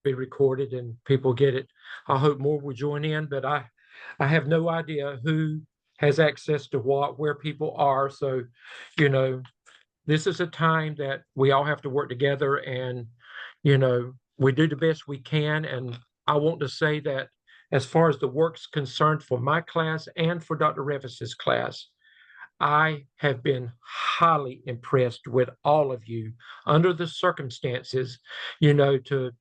be recorded and people get it. I hope more will join in, but I have no idea who has access to what, where people are. So, you know, this is a time that we all have to work together and, we do the best we can. And I want to say that as far as the work's concerned for my class and for Dr. Revis's class, I have been highly impressed with all of you under the circumstances, to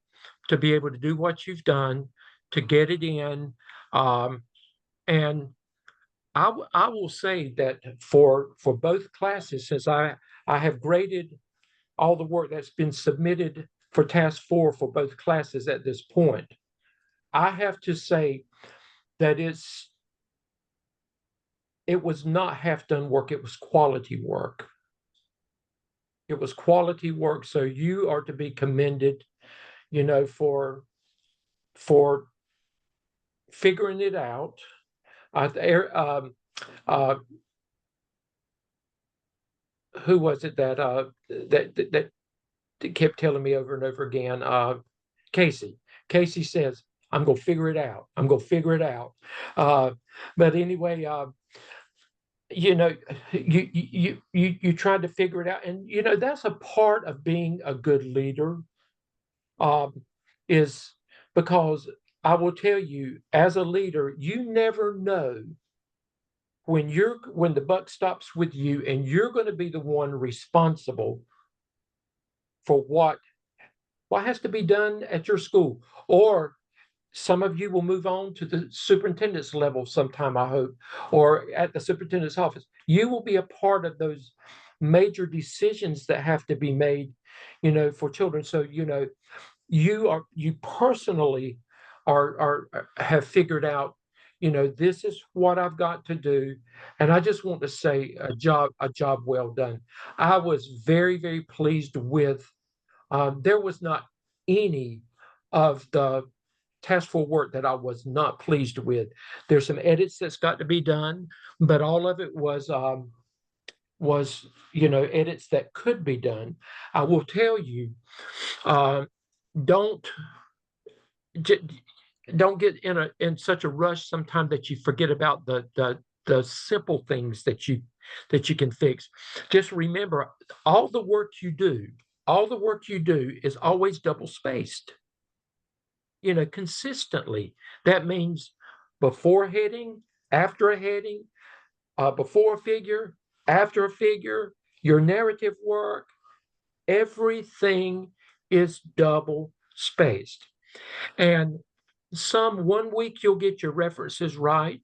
be able to do what you've done, to get it in. And I will say that for both classes, since I have graded all the work that's been submitted for task 4 for both classes at this point, I have to say that it was not half done work, it was quality work. It was quality work. So you are to be commended, for figuring it out. Who was it that kept telling me over and over again? Casey. Casey says, "I'm gonna figure it out. I'm gonna figure it out." But anyway, you tried to figure it out, and that's a part of being a good leader. Is because I will tell you, as a leader, you never know when the buck stops with you, and you're going to be the one responsible for what has to be done at your school. Or some of you will move on to the superintendent's level sometime, I hope, or at the superintendent's office. You will be a part of those major decisions that have to be made, for children. So, you personally have figured out, this is what I've got to do. And I just want to say a job well done. I was very, very pleased with, there was not any of the task 4 work that I was not pleased with. There's some edits that's got to be done, but all of it was edits that could be done. I will tell you, don't get in such a rush sometimes that you forget about the simple things that you can fix. Just remember, all the work you do is always double spaced, consistently. That means before a heading, after a heading, before a figure, after a figure, your narrative work, everything is double spaced. And one week you'll get your references right,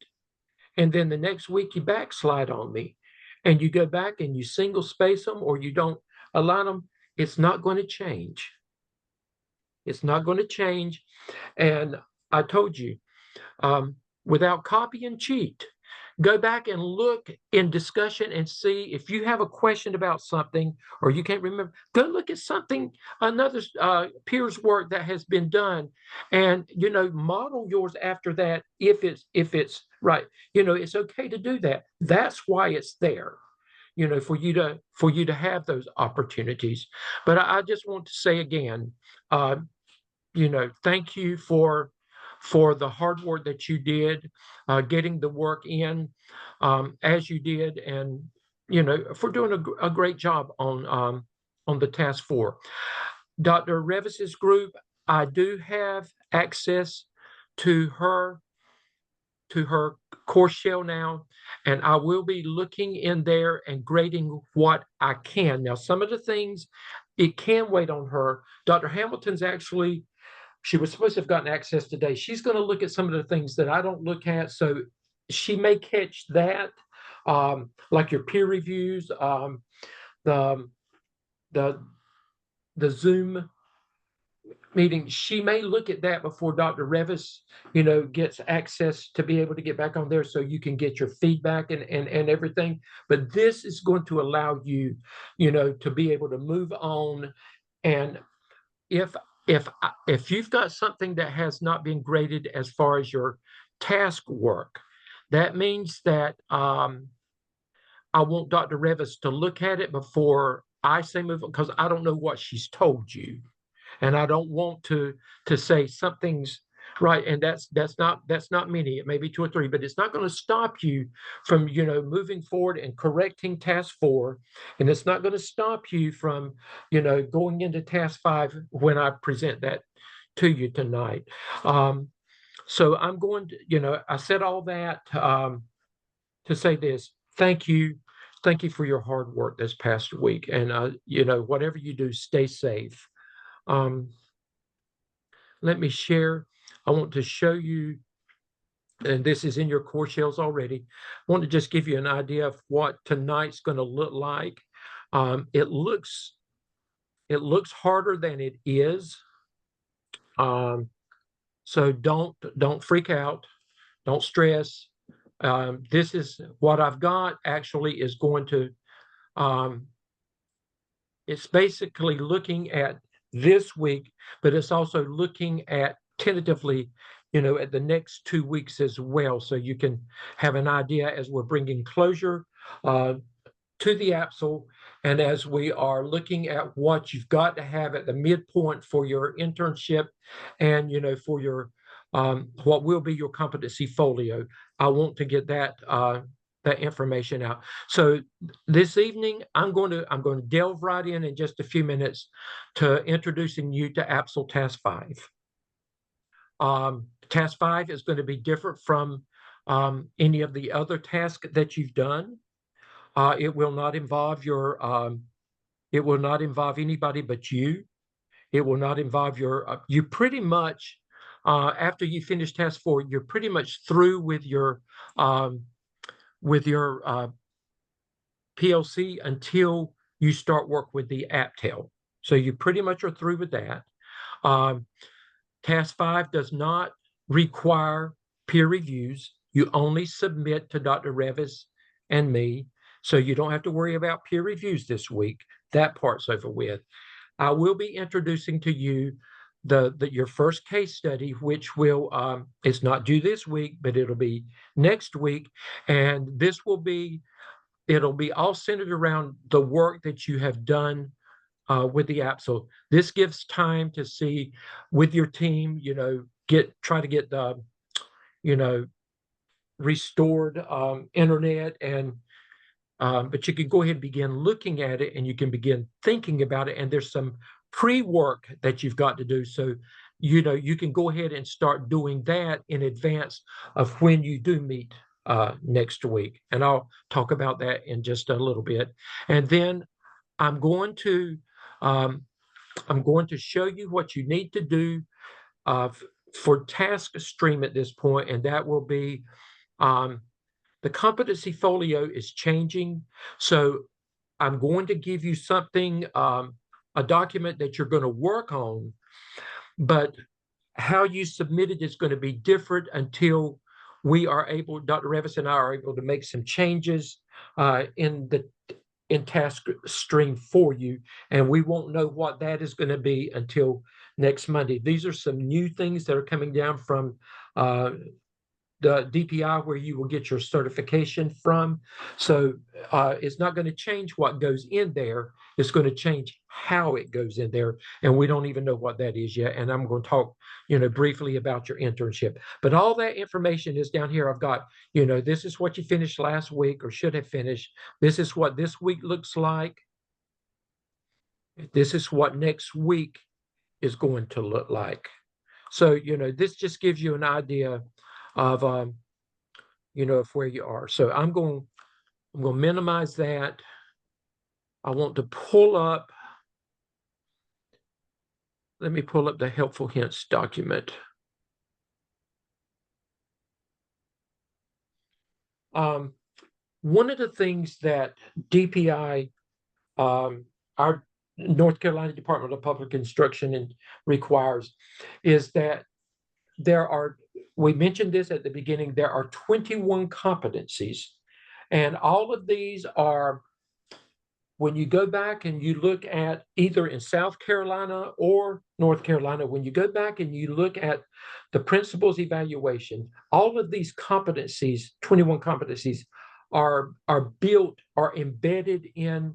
and then the next week you backslide on me, and you go back and you single space them, or you don't align them. It's not going to change. It's not going to change. And I told you, without copy and cheat, go back and look in discussion and see if you have a question about something or you can't remember. Go look at another peer's work that has been done, and model yours after that. If it's right, it's okay to do that. That's why it's there, for you to have those opportunities. But I just want to say again, thank you for the hard work that you did, getting the work in as you did, and for doing a great job on the task 4. Dr. Revis's group, I do have access to her course shell now, and I will be looking in there and grading what I can. Now, some of the things, it can wait on her. Dr. Hamilton's actually, she was supposed to have gotten access today. She's going to look at some of the things that I don't look at, so she may catch that, like your peer reviews, the Zoom meeting. She may look at that before Dr. Revis, gets access to be able to get back on there, so you can get your feedback and everything. But this is going to allow you, to be able to move on. And if you've got something that has not been graded as far as your task work, that means that I want Dr. Revis to look at it before I say move on, because I don't know what she's told you. and I don't want to say something's right, and that's not many. It may be 2 or 3, but it's not going to stop you from moving forward and correcting task 4, and it's not going to stop you from going into task 5 when I present that to you tonight. So I'm going to, I said all that to say this. Thank you. Thank you for your hard work this past week. And, whatever you do, stay safe. Let me share. I want to show you, and this is in your core shells already. I want to just give you an idea of what tonight's going to look like. It looks harder than it is. So don't freak out. Don't stress. This is what I've got actually is going to, it's basically looking at this week, but it's also looking at tentatively, at the next 2 weeks as well. So you can have an idea as we're bringing closure to the AAPSL, and as we are looking at what you've got to have at the midpoint for your internship and for your what will be your competency folio. I want to get that information out. So this evening, I'm going to delve right in just a few minutes to introducing you to AAPSL Task 5. Task 5 is going to be different from any of the other tasks that you've done. It will not involve it will not involve anybody but you. It will not involve you pretty much, after you finish task 4, you're pretty much through with your PLC until you start work with the AAPTEL. So you pretty much are through with that. Task 5 does not require peer reviews. You only submit to Dr. Revis and me. So you don't have to worry about peer reviews this week. That part's over with. I will be introducing to you your first case study, which will it's not due this week, but it'll be next week, and it'll be all centered around the work that you have done with the app. So this gives time to see with your team, try to get the restored internet, and but you can go ahead and begin looking at it, and you can begin thinking about it. And there's some pre-work that you've got to do. So, you can go ahead and start doing that in advance of when you do meet next week. And I'll talk about that in just a little bit. And then I'm going to show you what you need to do for task stream at this point, and that will be the competency folio is changing. So I'm going to give you something, a document that you're going to work on, but how you submit it is going to be different until we are able, Dr. Revis and I are able to make some changes in task stream for you, and we won't know what that is going to be until next Monday. These are some new things that are coming down from the DPI, where you will get your certification from. So it's not going to change what goes in there. It's going to change how it goes in there. And we don't even know what that is yet. And I'm going to talk, briefly about your internship. But all that information is down here. I've got, this is what you finished last week or should have finished. This is what this week looks like. This is what next week is going to look like. So, this just gives you an idea of of where you are. So I'm going to minimize that. I want to pull up. Let me pull up the helpful hints document. One of the things that DPI, our North Carolina Department of Public Instruction, requires is that we mentioned this at the beginning, there are 21 competencies, and all of these are, when you go back and you look at either in South Carolina or North Carolina, when you go back and you look at the principals evaluation, all of these competencies, 21 competencies, are embedded in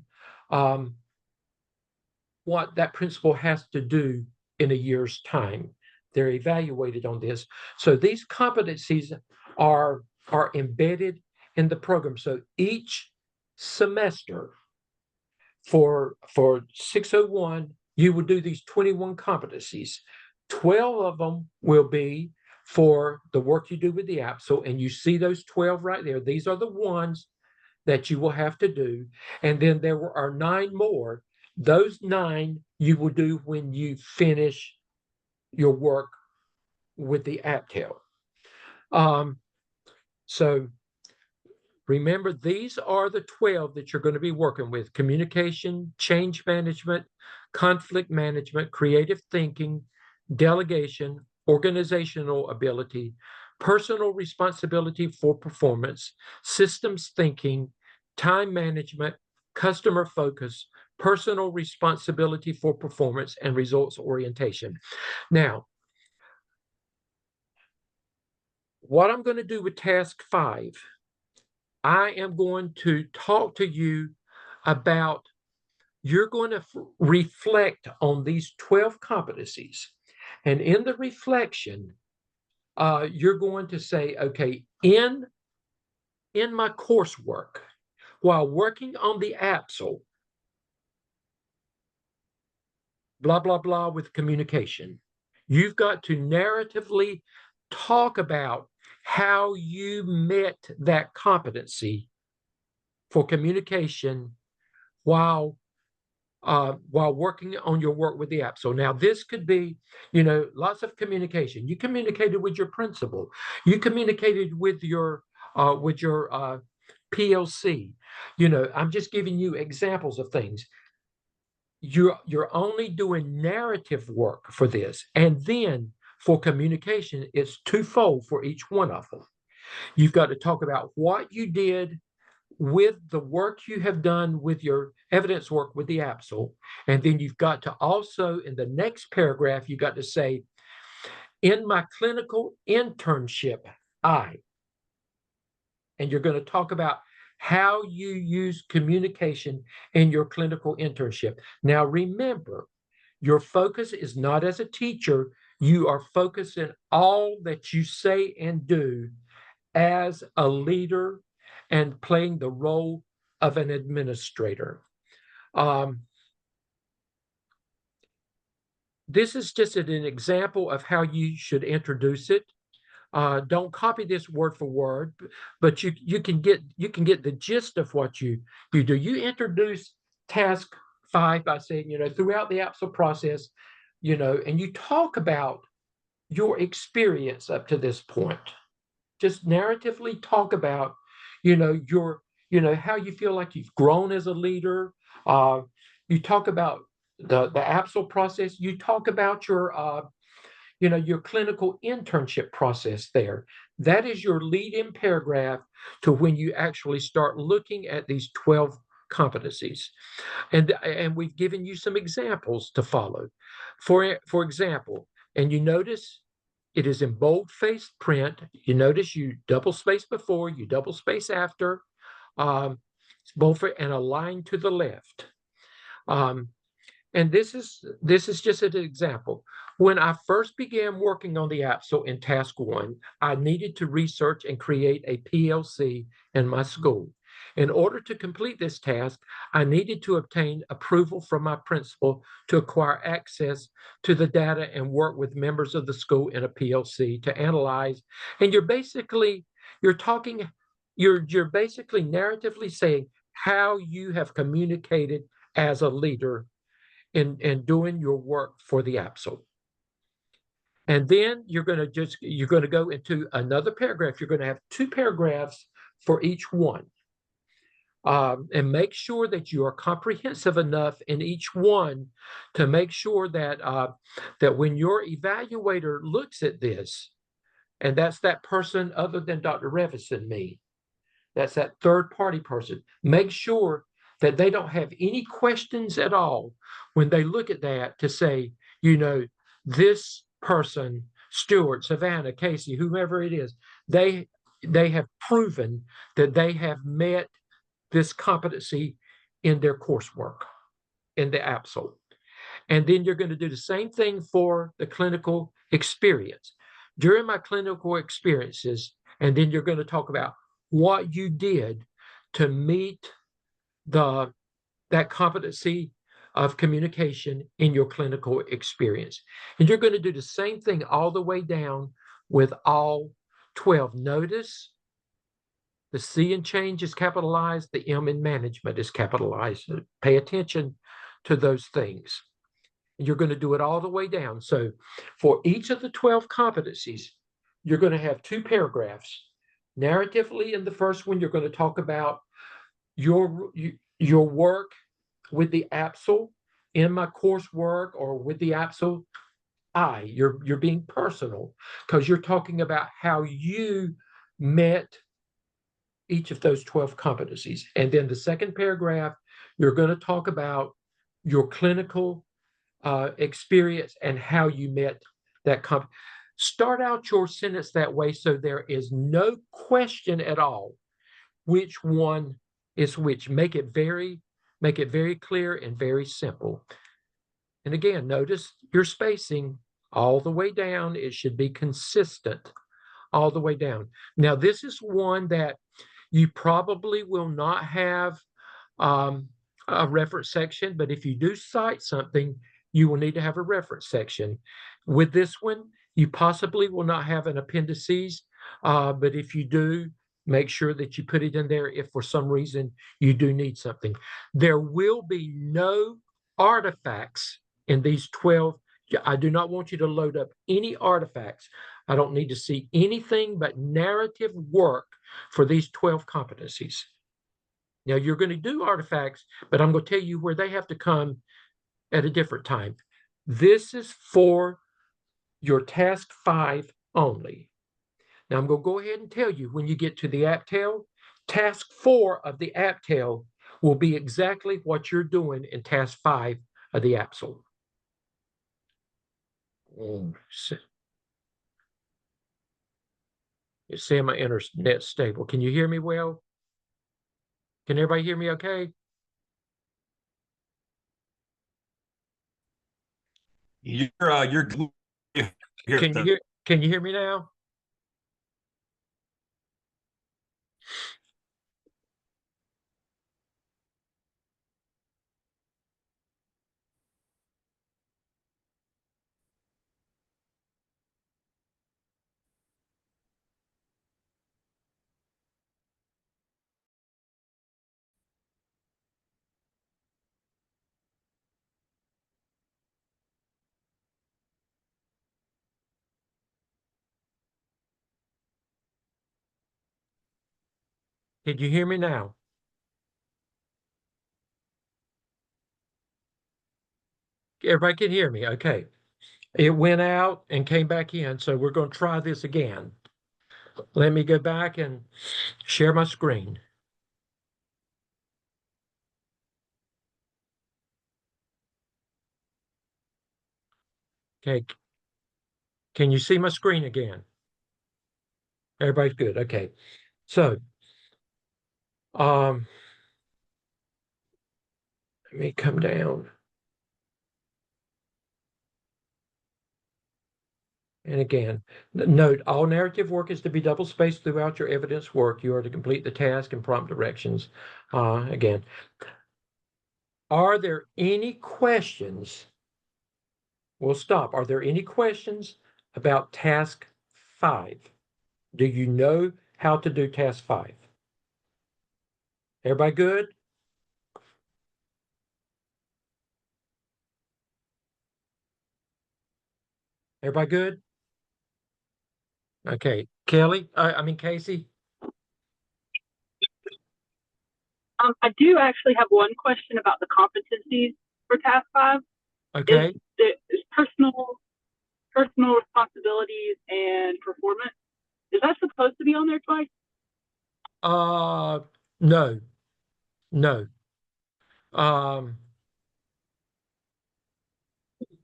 what that principal has to do in a year's time. They're evaluated on this. So these competencies are embedded in the program. So each semester for 601, you will do these 21 competencies. 12 of them will be for the work you do with the AAPSL, and you see those 12 right there. These are the ones that you will have to do. And then there are 9 more. Those 9 you will do when you finish your work with the AAPTEL. So remember, these are the 12 that you're going to be working with: communication, change management, conflict management, creative thinking, delegation, organizational ability, personal responsibility for performance, systems thinking, time management, customer focus, personal responsibility for performance, and results orientation. Now, what I'm going to do with task 5, I am going to talk to you about, you're going to reflect on these 12 competencies. And in the reflection, you're going to say, okay, in my coursework, while working on the AAPSL, blah, blah, blah, with communication, you've got to narratively talk about how you met that competency for communication while working on your work with the app. So now this could be, lots of communication. You communicated with your principal. You communicated with your PLC. I'm just giving you examples of things. You're only doing narrative work for this, and then for communication, it's twofold for each one of them. You've got to talk about what you did with the work you have done with your evidence work with the AAPSL. And then you've got to also, in the next paragraph, you got to say, in my clinical internship, and you're going to talk about how you use communication in your clinical internship. Now, remember, your focus is not as a teacher. You are focusing all that you say and do as a leader and playing the role of an administrator. This is just an example of how you should introduce it. Don't copy this word for word, but you can get the gist of what you do. You introduce task 5 by saying, throughout the AAPSL process, and you talk about your experience up to this point. Just narratively talk about, your, how you feel like you've grown as a leader. You talk about the AAPSL process. You talk about your clinical internship process there. That is your lead-in paragraph to when you actually start looking at these 12 competencies. And we've given you some examples to follow. For example, and you notice it is in bold-faced print. You notice you double space before, you double space after. It's bold and a line to the left. And this is just an example. When I first began working on the AAPSL in task 1, I needed to research and create a PLC in my school. In order to complete this task, I needed to obtain approval from my principal to acquire access to the data and work with members of the school in a PLC to analyze. And you're basically narratively saying how you have communicated as a leader in doing your work for the AAPSL. And then you're going to go into another paragraph. You're going to have 2 paragraphs for each one. And make sure that you are comprehensive enough in each one to make sure that that when your evaluator looks at this, and that's that person other than Dr. Revis and me, that's that third-party person, make sure that they don't have any questions at all when they look at that to say, this person, Stuart, Savannah, Casey, whomever it is, they have proven that they have met this competency in their coursework, in the AAPSL. And then you're going to do the same thing for the clinical experience. During my clinical experiences, and then you're going to talk about what you did to meet that competency of communication in your clinical experience. And you're going to do the same thing all the way down with all 12. Notice the C in change is capitalized, the M in management is capitalized. Pay attention to those things. You're going to do it all the way down. So for each of the 12 competencies, you're going to have 2 paragraphs. Narratively, in the first one, you're going to talk about your work with the AAPSL in my coursework or with the AAPSL. You're being personal because you're talking about how you met each of those 12 competencies. And then the second paragraph, you're going to talk about your clinical experience and how you met that Start out your sentence that way so there is no question at all which one is which. Make it very clear and very simple. And again, notice your spacing all the way down. It should be consistent all the way down. Now, this is one that you probably will not have a reference section, but if you do cite something, you will need to have a reference section. With this one, you possibly will not have an appendices, but if you do, make sure that you put it in there if for some reason you do need something. There will be no artifacts in these 12. I do not want you to load up any artifacts. I don't need to see anything but narrative work for these 12 competencies. Now, you're going to do artifacts, but I'm going to tell you where they have to come at a different time. This is for your task 5 only. Now, I'm going to go ahead and tell you when you get to the AAPTL, task 4 of the AAPTL will be exactly what you're doing in task 5 of the AAPSL. It's saying my internet stable. Can you hear me well? Can everybody hear me okay? You're Can you hear me now? Did you hear me now? Everybody can hear me. Okay. It went out and came back in, so we're going to try this again. Let me go back and share my screen. Okay. Can you see my screen again? Everybody's good. Okay. So, let me come down. And again, note, all narrative work is to be double-spaced throughout your evidence work. You are to complete the task and prompt directions. Again, are there any questions? We'll stop. Are there any questions about task 5? Do you know how to do task 5? Everybody good? Everybody good? Okay. Kelly, Casey. I do actually have one question about the competencies for task 5. Okay. Is personal responsibilities and performance, is that supposed to be on there twice? No.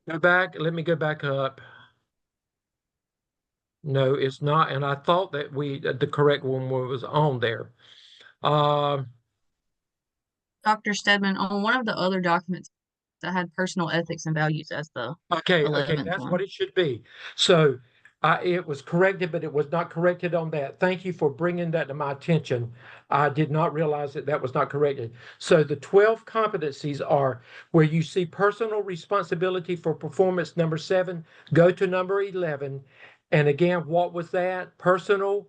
Go back. Let me go back up. No, it's not. And I thought that the correct one was on there. Dr. Stedman, on one of the other documents I had personal ethics and values as the Okay, 11th that's what one. it should be. So it was corrected, but it was not corrected on that. Thank you for bringing that to my attention. I did not realize that that was not corrected. So the 12 competencies are where you see personal responsibility for performance, number 7, go to number 11. And again, what was that? Personal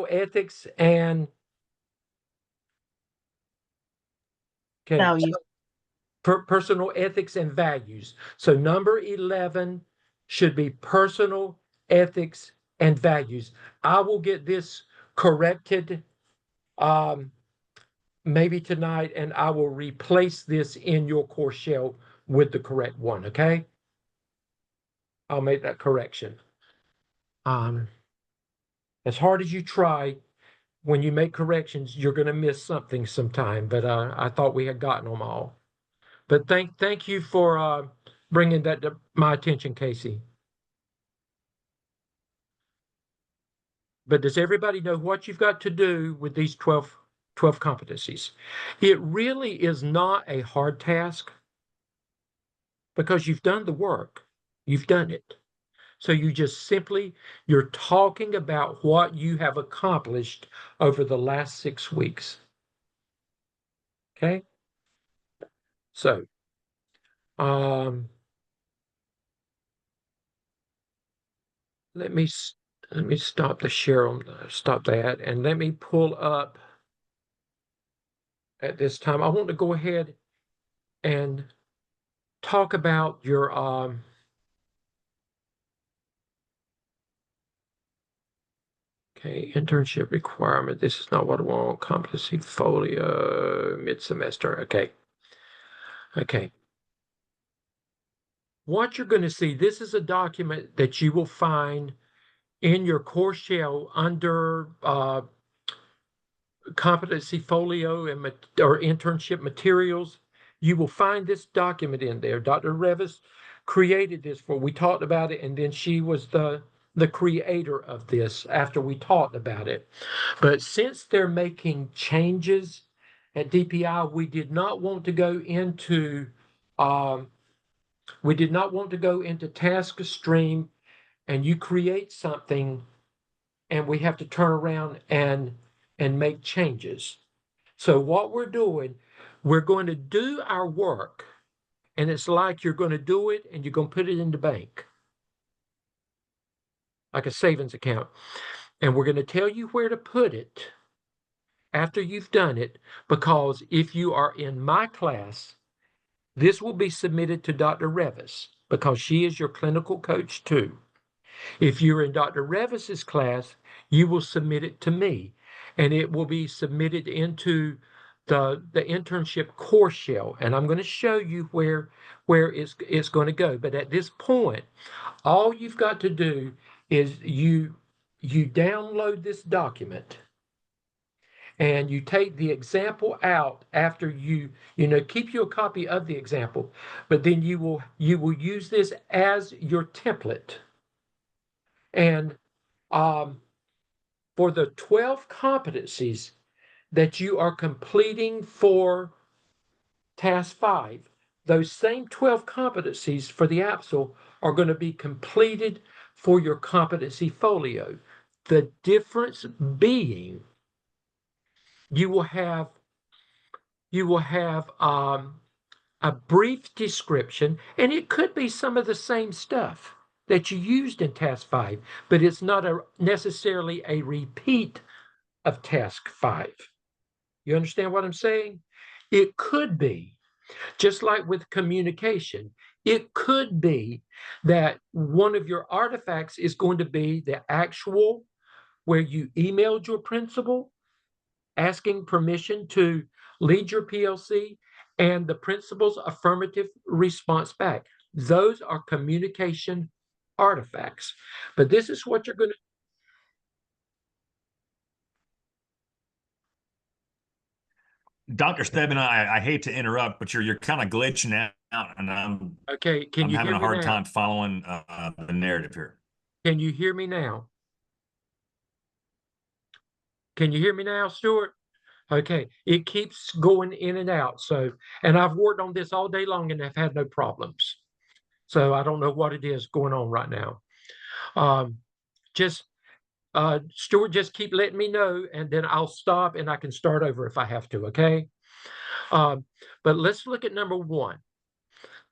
ethics and okay, Values. personal ethics and values. So number 11 should be personal ethics and values. I will get this corrected maybe tonight, and I will replace this in your course shell with the correct one. Okay, I'll make that correction. As hard as you try, when you make corrections, you're going to miss something sometime. But I thought we had gotten them all. But thank you for bringing that to my attention, Casey. But does everybody know what you've got to do with these 12 competencies? It really is not a hard task because you've done the work. You've done it. So you're talking about what you have accomplished over the last 6 weeks. Okay? So, um, let me stop the share on stop that, and let me pull up at this time. I want to go ahead and talk about your okay, internship requirement. This is not what I want. Competency Folio, mid-semester. Okay. What you're going to see, this is a document that you will find in your course shell under Competency Folio or internship materials. You will find this document in there. Dr. Revis created this we talked about it, and then she was the creator of this after we talked about it. But since they're making changes at DPI, we did not want to go into task stream, and you create something and we have to turn around and make changes. So what we're doing, we're going to do our work, and it's like you're going to do it and you're going to put it in the bank, like a savings account. And we're going to tell you where to put it after you've done it, because if you are in my class, this will be submitted to Dr. Revis because she is your clinical coach too. If you're in Dr. Revis's class, you will submit it to me, and it will be submitted into the internship course shell. And I'm going to show you where it's going to go. But at this point, all you've got to do is you download this document and you take the example out after you keep you a copy of the example, but then you will use this as your template. And for the 12 competencies that you are completing for task 5, those same 12 competencies for the AAPSL are going to be completed for your competency folio. The difference being you will have a brief description, and it could be some of the same stuff that you used in task 5, but it's not necessarily a repeat of task 5. You understand what I'm saying? It could be, just like with communication, it could be that one of your artifacts is going to be the actual where you emailed your principal asking permission to lead your PLC and the principal's affirmative response back. Those are communication artifacts. But this is what you're going to. Dr. Stebbin, I hate to interrupt, but you're kind of glitching out, and I'm Can you having hear a me hard now? time following the narrative here. Can you hear me now? Can you hear me now, Stuart? Okay, it keeps going in and out. So, and I've worked on this all day long and I've had no problems. So I don't know what it is going on right now. Just Stuart, just keep letting me know, and then I'll stop and I can start over if I have to. Okay. But let's look at number one.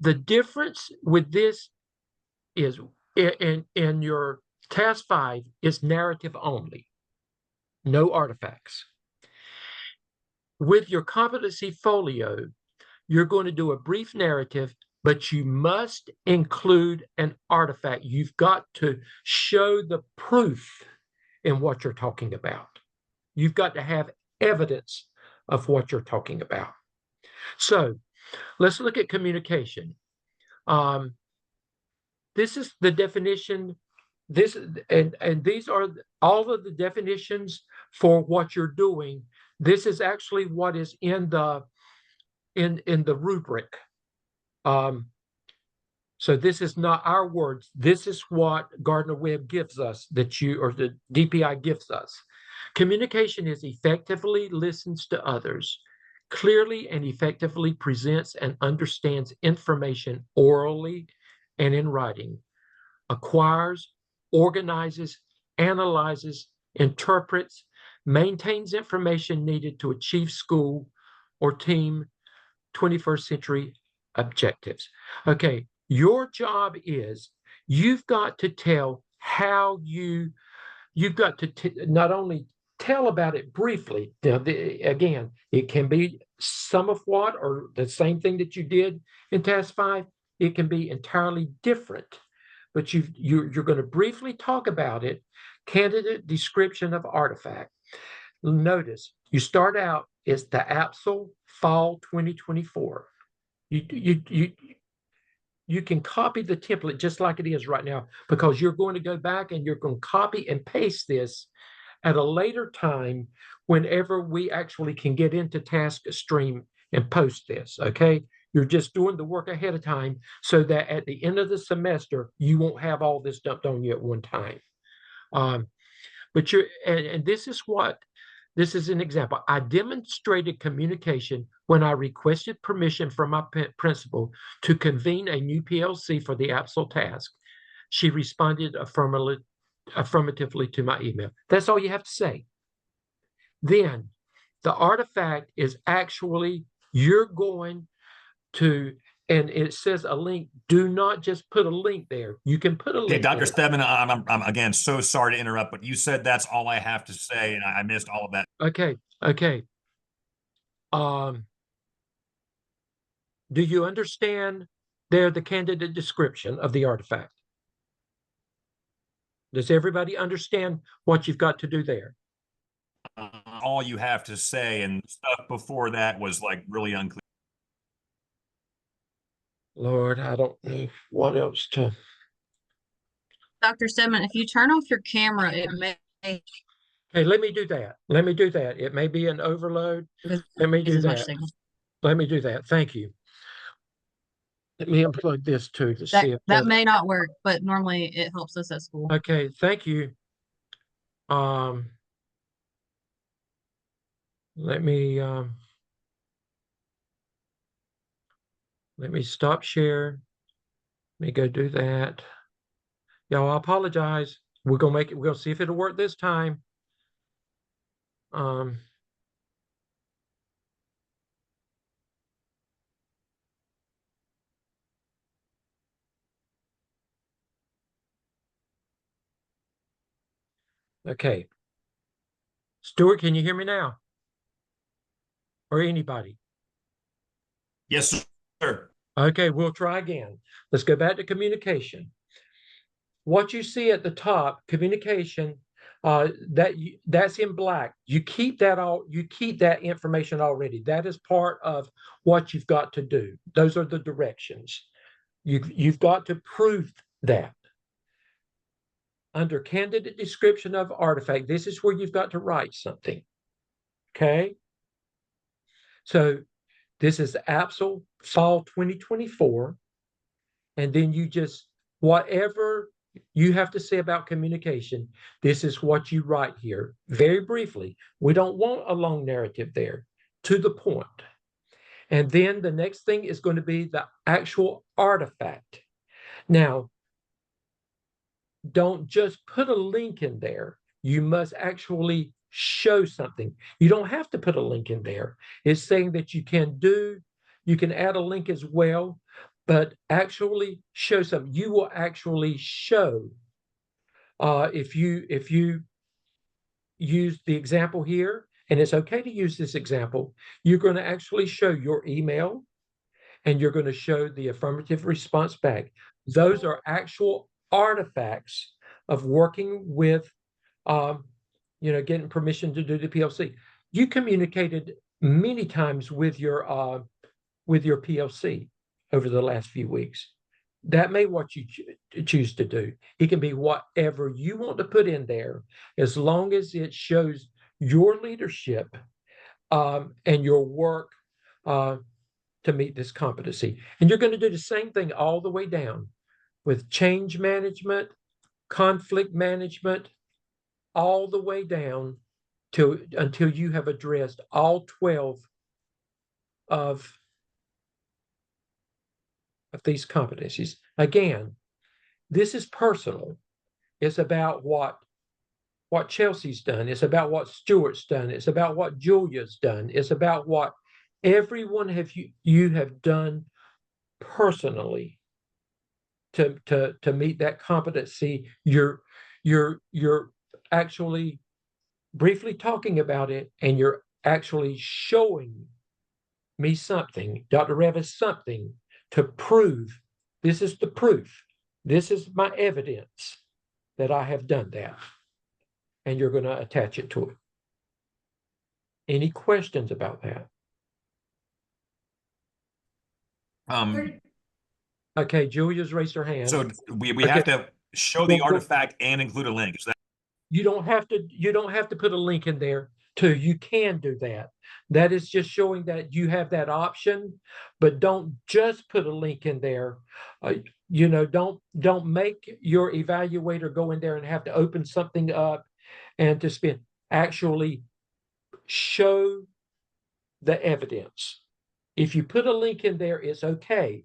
The difference with this is in your task 5 is narrative only, no artifacts. With your competency folio, you're going to do a brief narrative, but you must include an artifact. You've got to show the proof in what you're talking about. You've got to have evidence of what you're talking about. So let's look at communication. This is the definition. And these are all of the definitions for what you're doing. This is actually what is in the rubric. So this is not our words. This is what Gardner-Webb gives us, or the DPI gives us. Communication is effectively listens to others, clearly and effectively presents and understands information orally and in writing, acquires, organizes, analyzes, interprets, maintains information needed to achieve school or team 21st century objectives. Okay, your job is you've got to tell how you've got to not only tell about it briefly. Now, again, it can be some of what or the same thing that you did in task 5. It can be entirely different, but you're going to briefly talk about it. Candidate description of artifact. Notice you start out as the AAPSL Fall 2024. You can copy the template just like it is right now, because you're going to go back and you're going to copy and paste this at a later time whenever we actually can get into task stream and post this. Okay, you're just doing the work ahead of time so that at the end of the semester you won't have all this dumped on you at one time. But this is an example. I demonstrated communication when I requested permission from my principal to convene a new PLC for the AAPSL task. She responded affirmatively to my email. That's all you have to say. Then the artifact is actually, you're going to, and it says a link. Do not just put a link there. You can put a link. Hey, Dr. Stebbin, I'm again so sorry to interrupt, but you said that's all I have to say, and I missed all of that. Okay. Do you understand there the candidate description of the artifact? Does everybody understand what you've got to do there? All you have to say, and stuff before that was like really unclear. Lord, I don't know what else to. Dr. Stedman, if you turn off your camera, it may Hey, let me do that. It may be an overload. Let me do as much that. signal. Let me do that. Thank you. Let me unplug this too to see if That may not work, but normally it helps us at school. Okay, thank you. Let me stop share. Let me go do that. Y'all, I apologize. We're gonna make it. We're gonna see if it'll work this time. Okay. Stuart, can you hear me now? Or anybody? Yes, sir. Okay, we'll try again. Let's go back to communication. What you see at the top, communication, that's in black. You keep that information already. That is part of what you've got to do. Those are the directions. You've got to prove that. Under candidate description of artifact, this is where you've got to write something. Okay. So this is AAPSL Fall 2024. And then you just, whatever you have to say about communication, this is what you write here, very briefly. We don't want a long narrative there, to the point. And then the next thing is going to be the actual artifact. Now, don't just put a link in there. You must actually show something. You don't have to put a link in there. It's saying that you can add a link as well, but actually show something. You will actually show, if you use the example here, and it's okay to use this example, you're going to actually show your email and you're going to show the affirmative response back. Those are actual artifacts of working with, getting permission to do the PLC. You communicated many times with your PLC over the last few weeks. That may what you choose to do. It can be whatever you want to put in there, as long as it shows your leadership and your work to meet this competency. And you're going to do the same thing all the way down with change management, conflict management, all the way down until you have addressed all 12 of these competencies. Again, this is personal. It's about what Chelsea's done. It's about what Stuart's done. It's about what Julia's done. It's about what everyone you have done personally to meet that competency. You're actually briefly talking about it, and you're actually showing me something, Dr. Revis, something to prove. This is the proof. This is my evidence that I have done that. And you're going to attach it to it. Any questions about that? Okay, Julia's raised her hand. So we have to show the artifact and include a link. Is that? You don't have to put a link in there too. You can do that. That is just showing that you have that option, but don't just put a link in there. Don't make your evaluator go in there and have to open something up and to spend. Actually show the evidence. If you put a link in there, it's okay.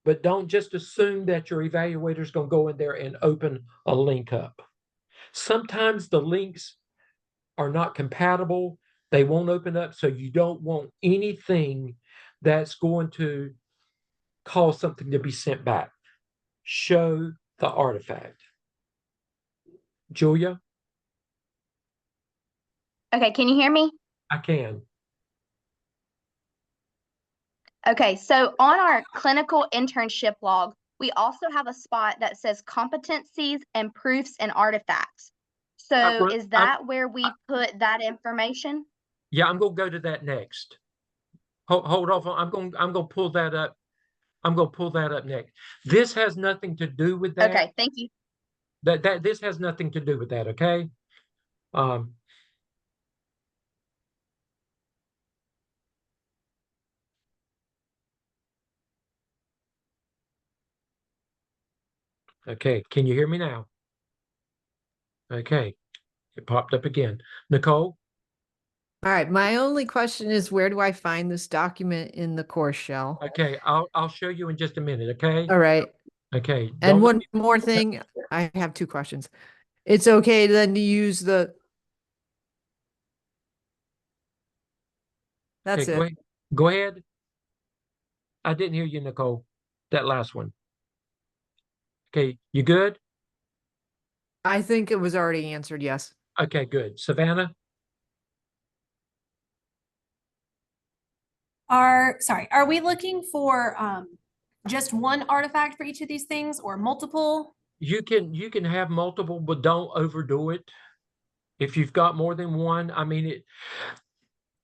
But don't just assume that your evaluator is going to go in there and open a link up. Sometimes the links are not compatible. They won't open up, so you don't want anything that's going to cause something to be sent back. Show the artifact. Julia? Okay, can you hear me? I can. Okay, so on our clinical internship log, we also have a spot that says competencies and proofs and artifacts. So is that where we put that information? Yeah, I'm going to go to that next. Hold off. I'm going to pull that up. I'm going to pull that up next. This has nothing to do with that. Okay, thank you. This has nothing to do with that, okay? Okay, can you hear me now? Okay, it popped up again. Nicole? All right, my only question is, where do I find this document in the course shell? Okay, I'll show you in just a minute, okay? All right. Okay. And one more thing, I have two questions. It's okay then to use the. That's okay, it. Go ahead. I didn't hear you, Nicole. That last one. Okay, you good? I think it was already answered, yes. Okay, good. Savannah? Are we looking for just one artifact for each of these things or multiple? You can have multiple, but don't overdo it. If you've got more than one, I mean,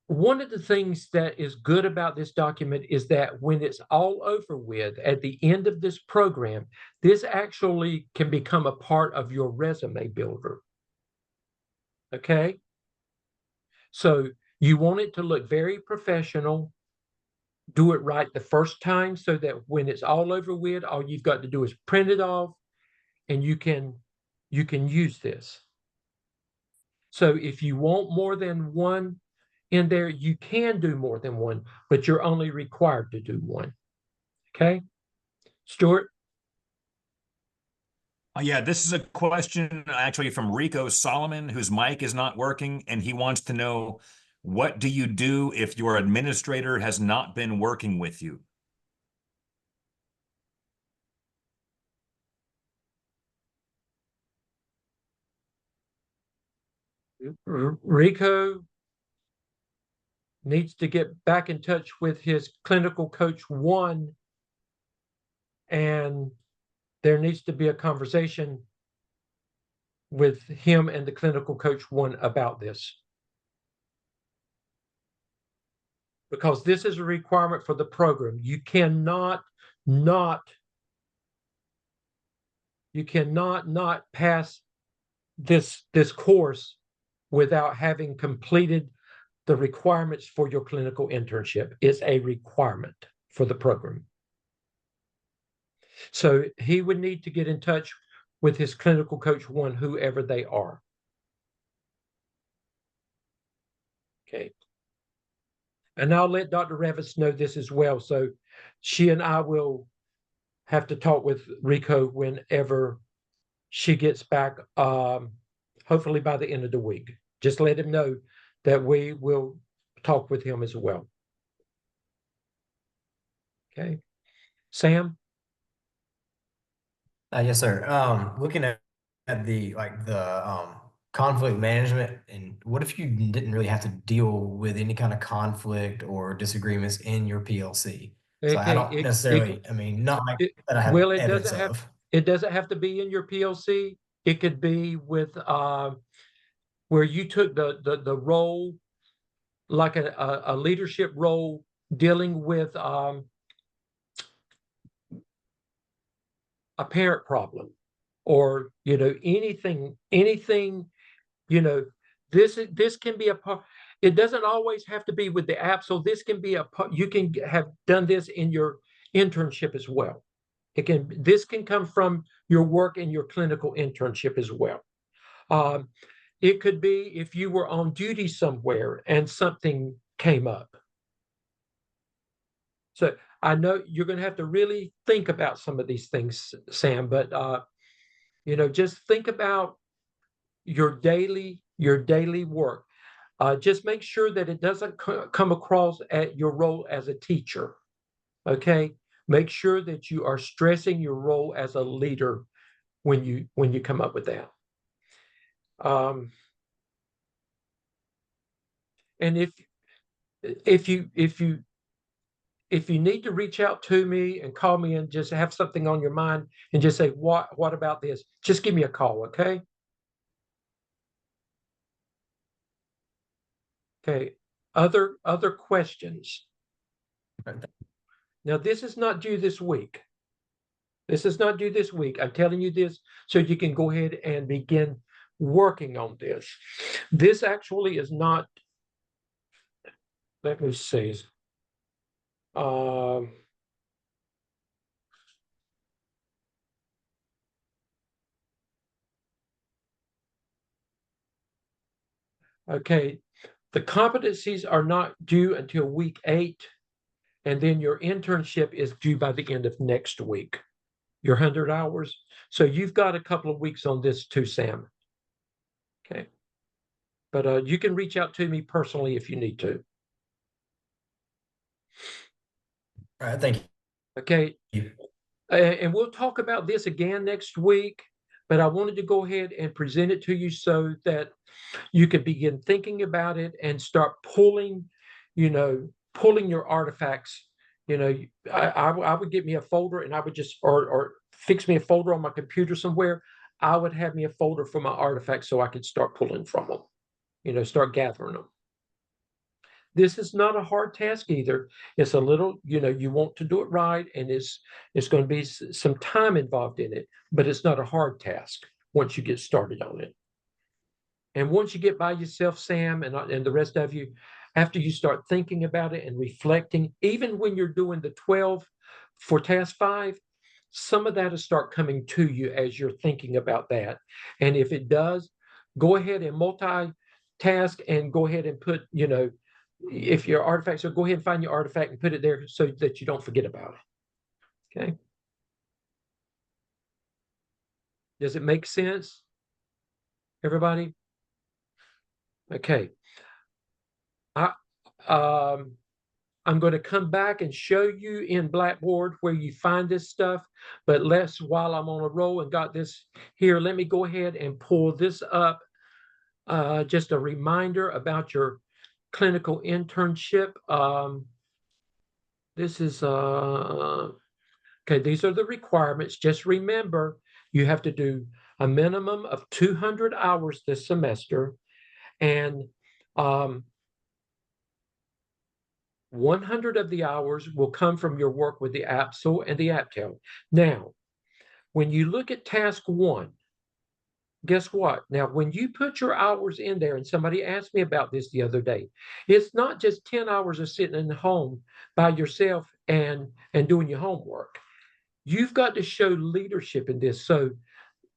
one of the things that is good about this document is that when it's all over with, at the end of this program, this actually can become a part of your resume builder. Okay? So you want it to look very professional. Do it right the first time so that when it's all over with, all you've got to do is print it off and you can use this. So if you want more than one in there, you can do more than one, but you're only required to do one. Okay, Stuart? Yeah, this is a question actually from Rico Solomon, whose mic is not working, and he wants to know, what do you do if your administrator has not been working with you? Rico needs to get back in touch with his clinical coach 1, and there needs to be a conversation with him and the clinical coach 1 about this. Because this is a requirement for the program. You cannot not pass this course without having completed the requirements for your clinical internship. It's a requirement for the program. So he would need to get in touch with his clinical coach 1, whoever they are. Okay. And I'll let Dr. Revis know this as well. So she and I will have to talk with Rico whenever she gets back, hopefully by the end of the week. Just let him know that we will talk with him as well. Okay. Sam? Yes, sir. Looking at the conflict management, and what if you didn't really have to deal with any kind of conflict or disagreements in your PLC? So I don't necessarily, I mean, not like that I have evidence of. It doesn't have to be in your PLC. It could be with where you took the role, like a leadership role, dealing with a parent problem, or anything, this can be a part. It doesn't always have to be with the AAPSL. This can be a part. You can have done this in your internship as well. This can come from your work in your clinical internship as well. It could be if you were on duty somewhere and something came up. So I know you're going to have to really think about some of these things, Sam, but just think about your daily work. Just make sure that it doesn't come across at your role as a teacher. Okay, make sure that you are stressing your role as a leader when you come up with that. And if you need to reach out to me and call me and just have something on your mind and just say, what about this? Just give me a call, okay? Okay. Other questions? Now, this is not due this week. This is not due this week. I'm telling you this so you can go ahead and begin working on this. This actually is not, let me see. Okay, the competencies are not due until week 8, and then your internship is due by the end of next week, your 100 hours. So you've got a couple of weeks on this too, Sam. Okay, but you can reach out to me personally if you need to. All right, thank you. Okay, and we'll talk about this again next week, but I wanted to go ahead and present it to you so that you could begin thinking about it and start pulling your artifacts. I would get me a folder, and I would just or fix me a folder on my computer somewhere. I would have me a folder for my artifacts so I could start pulling from them, start gathering them. This is not a hard task either. It's a little, you want to do it right, and it's going to be some time involved in it, but it's not a hard task once you get started on it. And once you get by yourself, Sam, and the rest of you, after you start thinking about it and reflecting, even when you're doing the 12 for task 5, some of that will start coming to you as you're thinking about that. And if it does, go ahead and multitask and go ahead and put, if your artifacts, so go ahead and find your artifact and put it there so that you don't forget about it. Okay. Does it make sense, everybody? Okay. I'm going to come back and show you in Blackboard where you find this stuff, but while I'm on a roll and got this here, let me go ahead and pull this up. Just a reminder about your clinical internship. This is, okay, these are the requirements. Just remember, you have to do a minimum of 200 hours this semester, and 100 of the hours will come from your work with the AAPSL and the AAPTL. Now, when you look at task 1, guess what? Now, when you put your hours in there, and somebody asked me about this the other day, it's not just 10 hours of sitting in the home by yourself and doing your homework. You've got to show leadership in this. So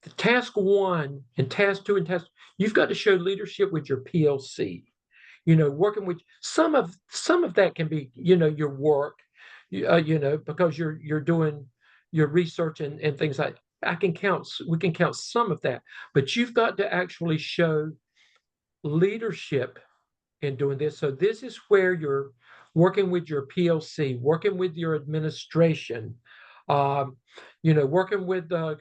the task 1 and task 2 and you've got to show leadership with your PLC. Working with some of that can be, your work, because you're doing your research and things like we can count some of that, but you've got to actually show leadership in doing this. So this is where you're working with your PLC, working with your administration, working with the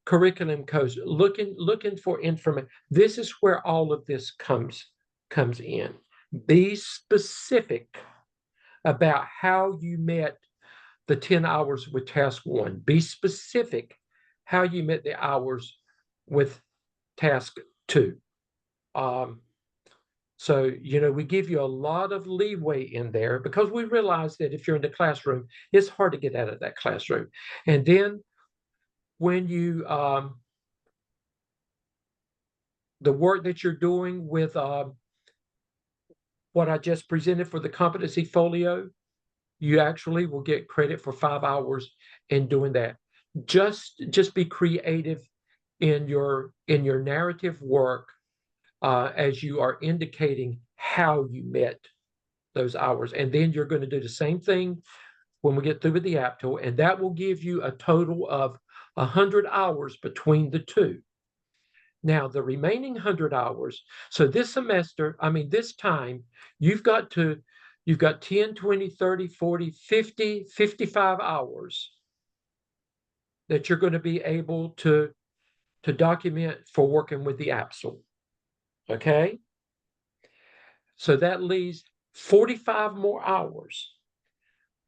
curriculum codes, looking for information. This is where all of this comes in. Be specific about how you met the 10 hours with task 1. Be specific how you met the hours with task 2. So, we give you a lot of leeway in there because we realize that if you're in the classroom, it's hard to get out of that classroom. And then when you, the work that you're doing with what I just presented for the Competency Folio, you actually will get credit for 5 hours in doing that. Just be creative in your narrative work as you are indicating how you met those hours. And then you're going to do the same thing when we get through with the AAPTL, and that will give you a total of 100 hours between the two. Now, the remaining 100 hours, so this time, you've got 10, 20, 30, 40, 50, 55 hours that you're going to be able to document for working with the AAPSL. Okay? So that leaves 45 more hours.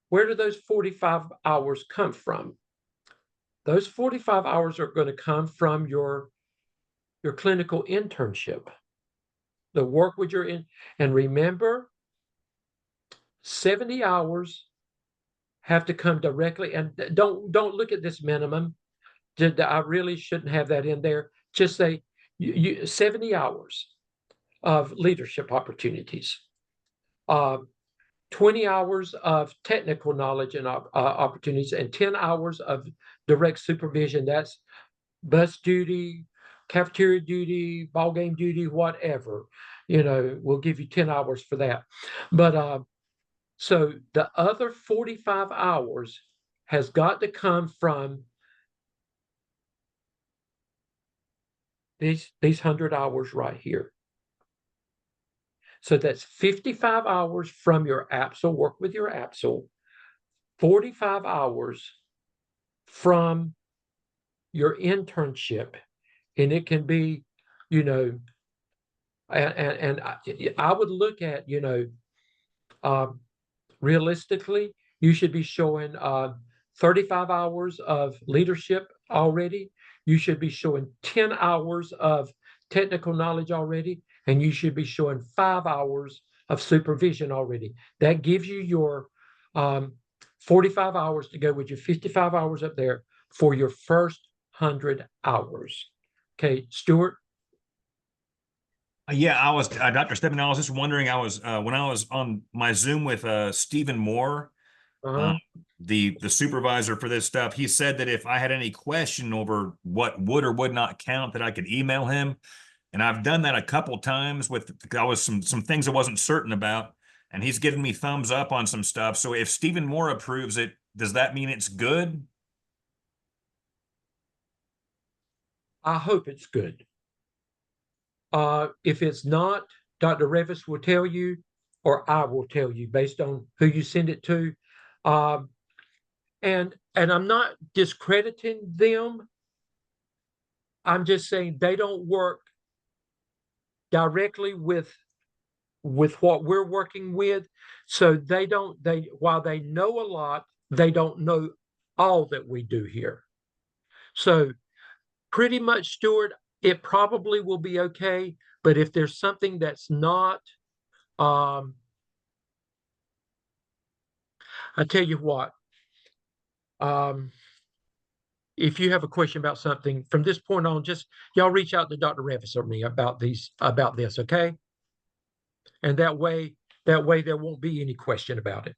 Where do those 45 hours come from? Those 45 hours are going to come from your clinical internship, the work with and remember, 70 hours have to come directly, and don't look at this minimum. I really shouldn't have that in there. Just say 70 hours of leadership opportunities, 20 hours of technical knowledge and opportunities, and 10 hours of direct supervision. That's bus duty, cafeteria duty, ball game duty, whatever. We'll give you 10 hours for that. But so the other 45 hours has got to come from these 100 hours right here. So that's 55 hours from your AAPSL, work with your AAPSL, 45 hours from your internship. And it can be, and I would look at, realistically, you should be showing 35 hours of leadership already. You should be showing 10 hours of technical knowledge already, and you should be showing 5 hours of supervision already. That gives you your 45 hours to go with your 55 hours up there for your first 100 hours. Okay, Stuart? Yeah, I was Dr. Stedman. I was just wondering. I was when I was on my Zoom with Stephen Moore. the supervisor for this stuff, he said that if I had any question over what would or would not count, that I could email him. And I've done that a couple times with, I was some things I wasn't certain about, and he's given me thumbs up on some stuff. So if Stephen Moore approves it, does that mean it's good? I hope it's good. If it's not, Dr. Revis will tell you, or I will tell you based on who you send it to. And I'm not discrediting them. I'm just saying they don't work directly with what we're working with. So while they know a lot, they don't know all that we do here. So pretty much, Stuart, it probably will be okay. But if there's something that's not, I tell you what, if you have a question about something from this point on, just y'all reach out to Dr. Revis or me about this, okay? And that way there won't be any question about it.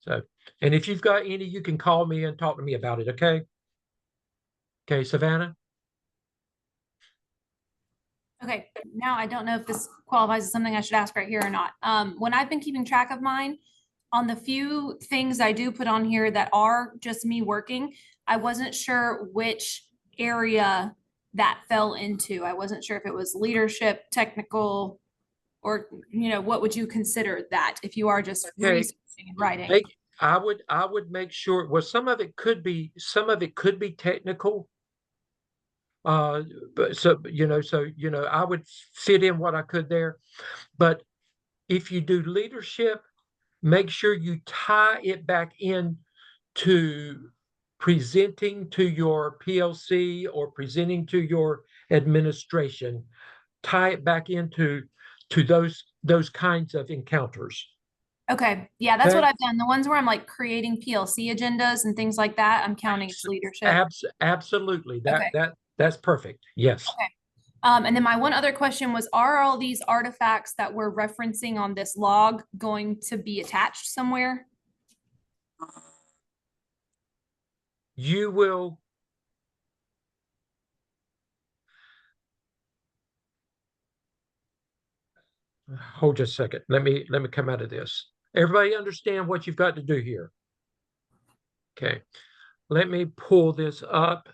So, and if you've got any, you can call me and talk to me about it, okay? Okay, Savannah? Okay, now I don't know if this qualifies as something I should ask right here or not. When I've been keeping track of mine, on the few things I do put on here that are just me working, I wasn't sure which area that fell into. I wasn't sure if it was leadership, technical, or, what would you consider that if you are just Okay. researching and writing? I would make sure, well, some of it could be technical. But so I would fit in what I could there. But if you do leadership, make sure you tie it back in to presenting to your PLC or presenting to your administration. Tie it back into those kinds of encounters. Okay, yeah, that's what Okay. I've done. The ones where I'm like creating PLC agendas and things like that, I'm counting as leadership. Absolutely. Okay. That's perfect. Yes. Okay. And then my one other question was, are all these artifacts that we're referencing on this log going to be attached somewhere? You will. Hold just a second. Let me come out of this. Everybody understand what you've got to do here. Okay. Let me pull this up.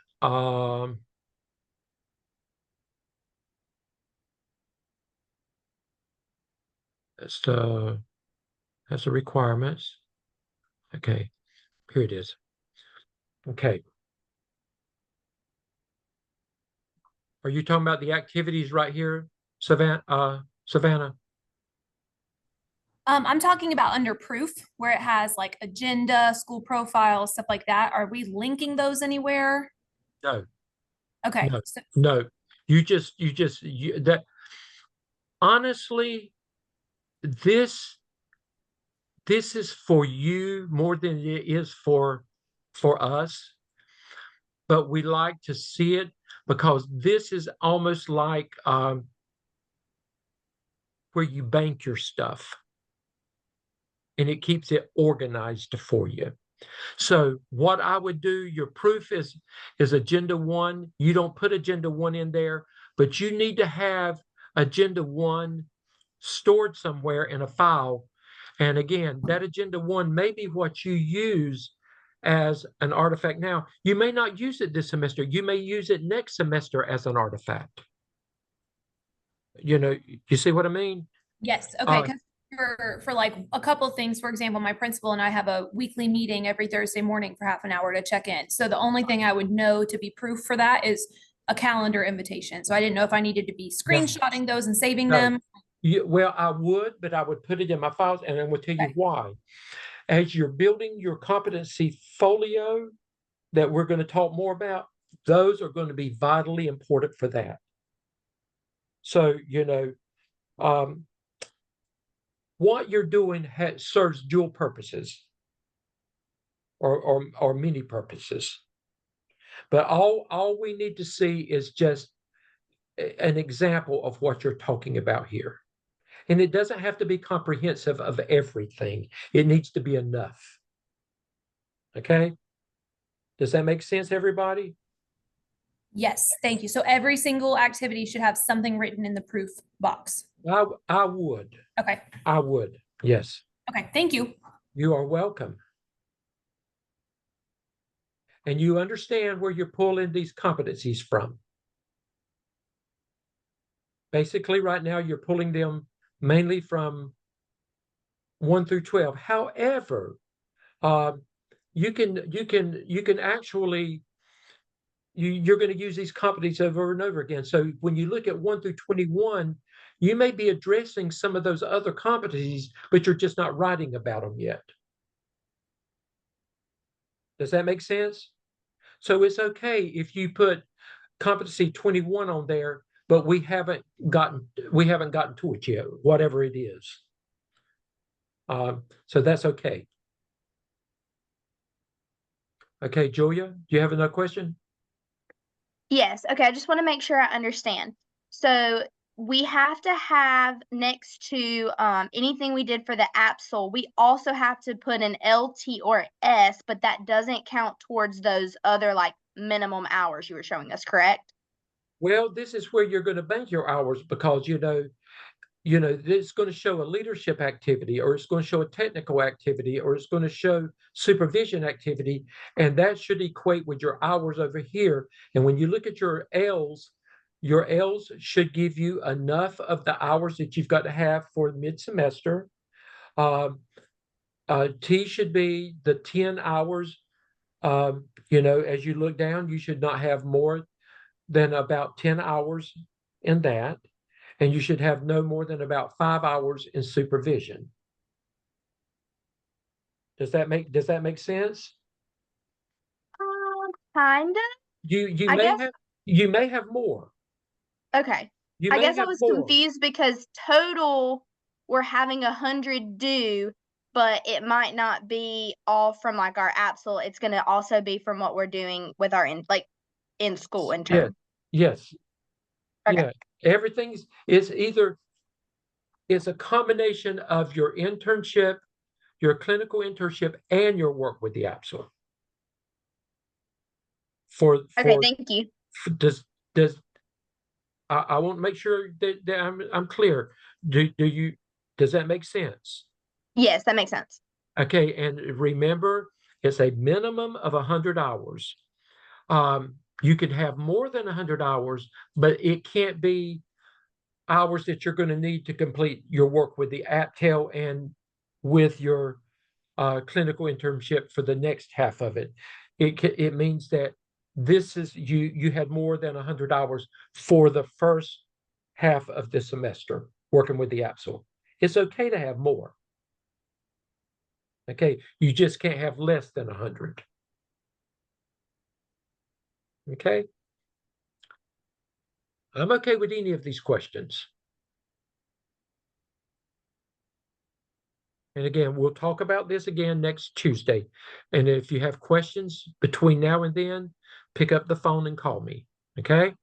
That's the requirements. Okay. Here it is. Okay. Are you talking about the activities right here, Savannah? I'm talking about under proof where it has like agenda, school profile, stuff like that. Are we linking those anywhere? No. Okay. No. So, No. That honestly, this is for you more than it is for us. But we like to see it because this is almost like where you bank your stuff and it keeps it organized for you. So what I would do, your proof is agenda 1. You don't put agenda 1 in there, but you need to have agenda 1 stored somewhere in a file. And again, that agenda 1 may be what you use as an artifact now. You may not use it this semester. You may use it next semester as an artifact. You see what I mean? yes. Okay. 'Cause for like a couple of things, for example, my principal and I have a weekly meeting every Thursday morning for half an hour to check in. So the only thing I would know to be proof for that is a calendar invitation. So I didn't know if I needed to be screenshotting those and saving No. them. Well, I would, but I would put it in my files, and I will tell you why. As you're building your competency folio that we're going to talk more about, those are going to be vitally important for that. So, what you're doing serves dual purposes or many purposes. But all we need to see is just an example of what you're talking about here. And it doesn't have to be comprehensive of everything. It needs to be enough. Okay? Does that make sense, everybody? Yes, thank you. So every single activity should have something written in the proof box. I would. Okay, I would. Yes. okay, thank you. You are welcome. And you understand where you're pulling these competencies from. Basically, right now, you're pulling them mainly from 1 through 12. However, you can actually you're going to use these competencies over and over again. So when you look at 1 through 21, you may be addressing some of those other competencies, but you're just not writing about them yet. Does that make sense? So it's okay if you put competency 21 on there, but we haven't gotten to it yet, whatever it is. So that's okay. Okay, Julia, do you have another question? Yes. Okay. I just want to make sure I understand. So we have to have next to anything we did for the AAPSL, we also have to put an LT or S, but that doesn't count towards those other like minimum hours you were showing us, correct? Well, this is where you're going to bank your hours because it's going to show a leadership activity, or it's going to show a technical activity, or it's going to show supervision activity, and that should equate with your hours over here. And when you look at your L's should give you enough of the hours that you've got to have for mid-semester. T should be the 10 hours. As you look down, you should not have more than about 10 hours in that. And you should have no more than about 5 hours in supervision. Does that make sense? Kinda. You may have more. Okay. You I may guess I have was more. confused because total we're having 100 due, but it might not be all from like our AAPSL. It's going to also be from what we're doing with our in school intern. Yes. Okay. Yeah. It's a combination of your internship, your clinical internship, and your work with the AAPSL. Okay, thank you. Does I want to make sure that I'm clear. Does that make sense? Yes, that makes sense. Okay, and remember, it's a minimum of 100 hours. You could have more than 100 hours, but it can't be hours that you're going to need to complete your work with the APTEL and with your clinical internship for the next half of it. It means that this is you had more than 100 hours for the first half of the semester working with the APSL. It's okay to have more. Okay, you just can't have less than 100. Okay, I'm okay with any of these questions. And again, we'll talk about this again next Tuesday. And if you have questions between now and then, pick up the phone and call me. Okay?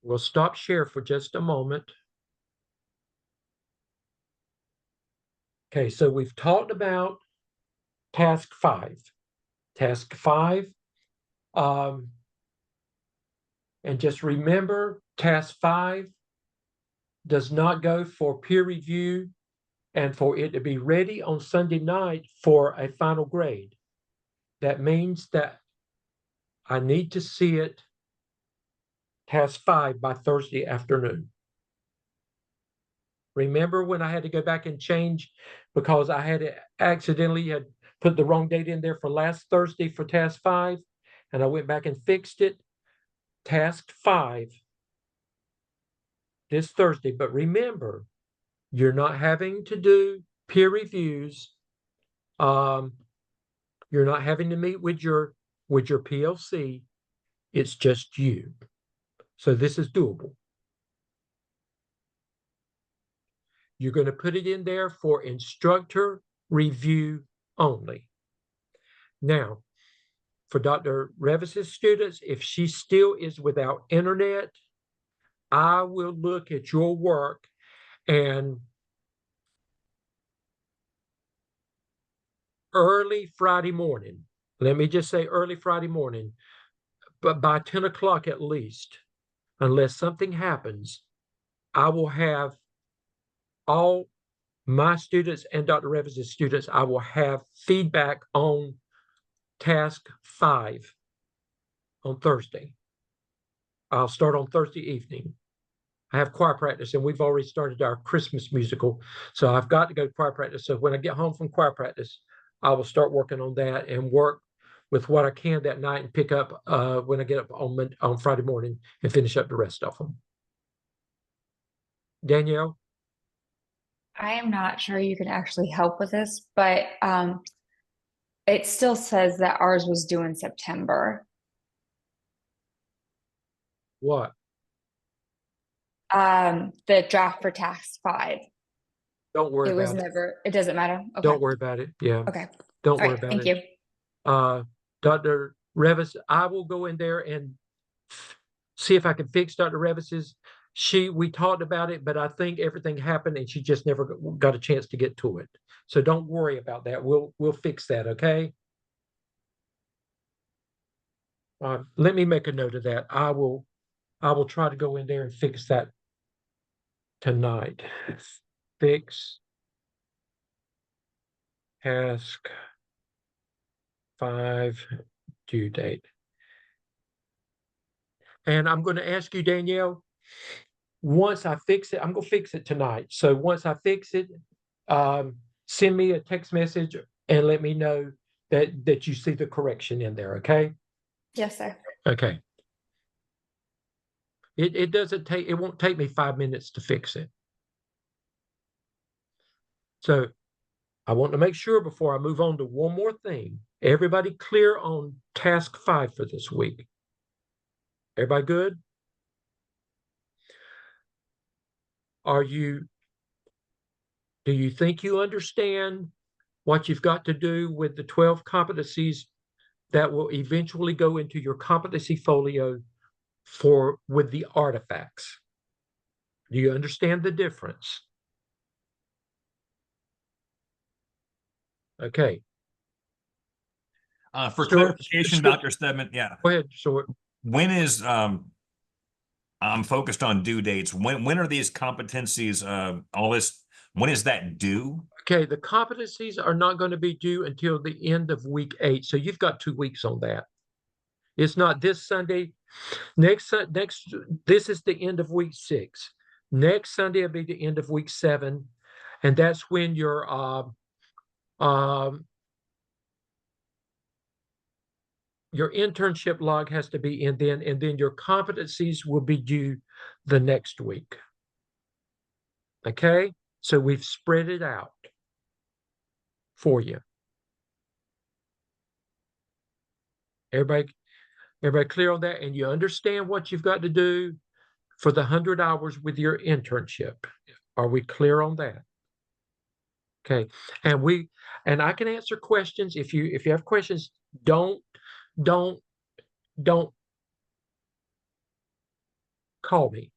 We'll stop share for just a moment. Okay, so we've talked about task 5. Task 5. And just remember, task 5 does not go for peer review and for it to be ready on Sunday night for a final grade. That means that I need to see it task 5 by Thursday afternoon. Remember when I had to go back and change because I had accidentally had put the wrong date in there for last Thursday for task 5, and I went back and fixed it. Task 5 this Thursday. But remember, you're not having to do peer reviews. You're not having to meet with your PLC. It's just you. So this is doable. You're going to put it in there for instructor review only. Now, for Dr. Revis's students, if she still is without internet, I will look at your work and early Friday morning. Let me just say early Friday morning, but by 10 o'clock at least, unless something happens, I will have all my students and Dr. Revis's students, I will have feedback on task 5 on Thursday. I'll start on Thursday evening. I have choir practice, and we've already started our Christmas musical. So I've got to go to choir practice. So when I get home from choir practice, I will start working on that and work with what I can that night and pick up when I get up on Friday morning and finish up the rest of them. Danielle? I am not sure you can actually help with this, but it still says that ours was due in September. What? The draft for task 5. Don't worry It was about it. never, it doesn't matter. Okay. Don't worry about it. Yeah. Okay. Don't All worry right. about Thank it. you. Dr. Revis, I will go in there and see if I can fix Dr. Revis's. We talked about it, but I think everything happened and she just never got a chance to get to it. So don't worry about that. We'll fix that, okay? Let me make a note of that. I will try to go in there and fix that tonight. Fix task 5 due date. And I'm going to ask you, Danielle, once I fix it, I'm going to fix it tonight. So once I fix it, send me a text message and let me know that you see the correction in there, okay? Yes, sir. Okay. It won't take me 5 minutes to fix it. So I want to make sure before I move on to one more thing, everybody clear on task 5 for this week? Everybody good? Do you think you understand what you've got to do with the 12 competencies that will eventually go into your competency folio with the artifacts? Do you understand the difference? Okay. For clarification, Dr. Stedman, yeah. Go ahead, Short. When is I'm focused on due dates. When are these competencies all this, when is that due? Okay, the competencies are not going to be due until the end of week 8. So you've got 2 weeks on that. It's not this Sunday. This is the end of week 6. Next Sunday will be the end of week 7. And that's when your internship log has to be in then, and then your competencies will be due the next week. Okay, so we've spread it out for you. Everybody clear on that? And you understand what you've got to do for the 100 hours with your internship. Are we clear on that? Okay, and I can answer questions. If you have questions, don't call me.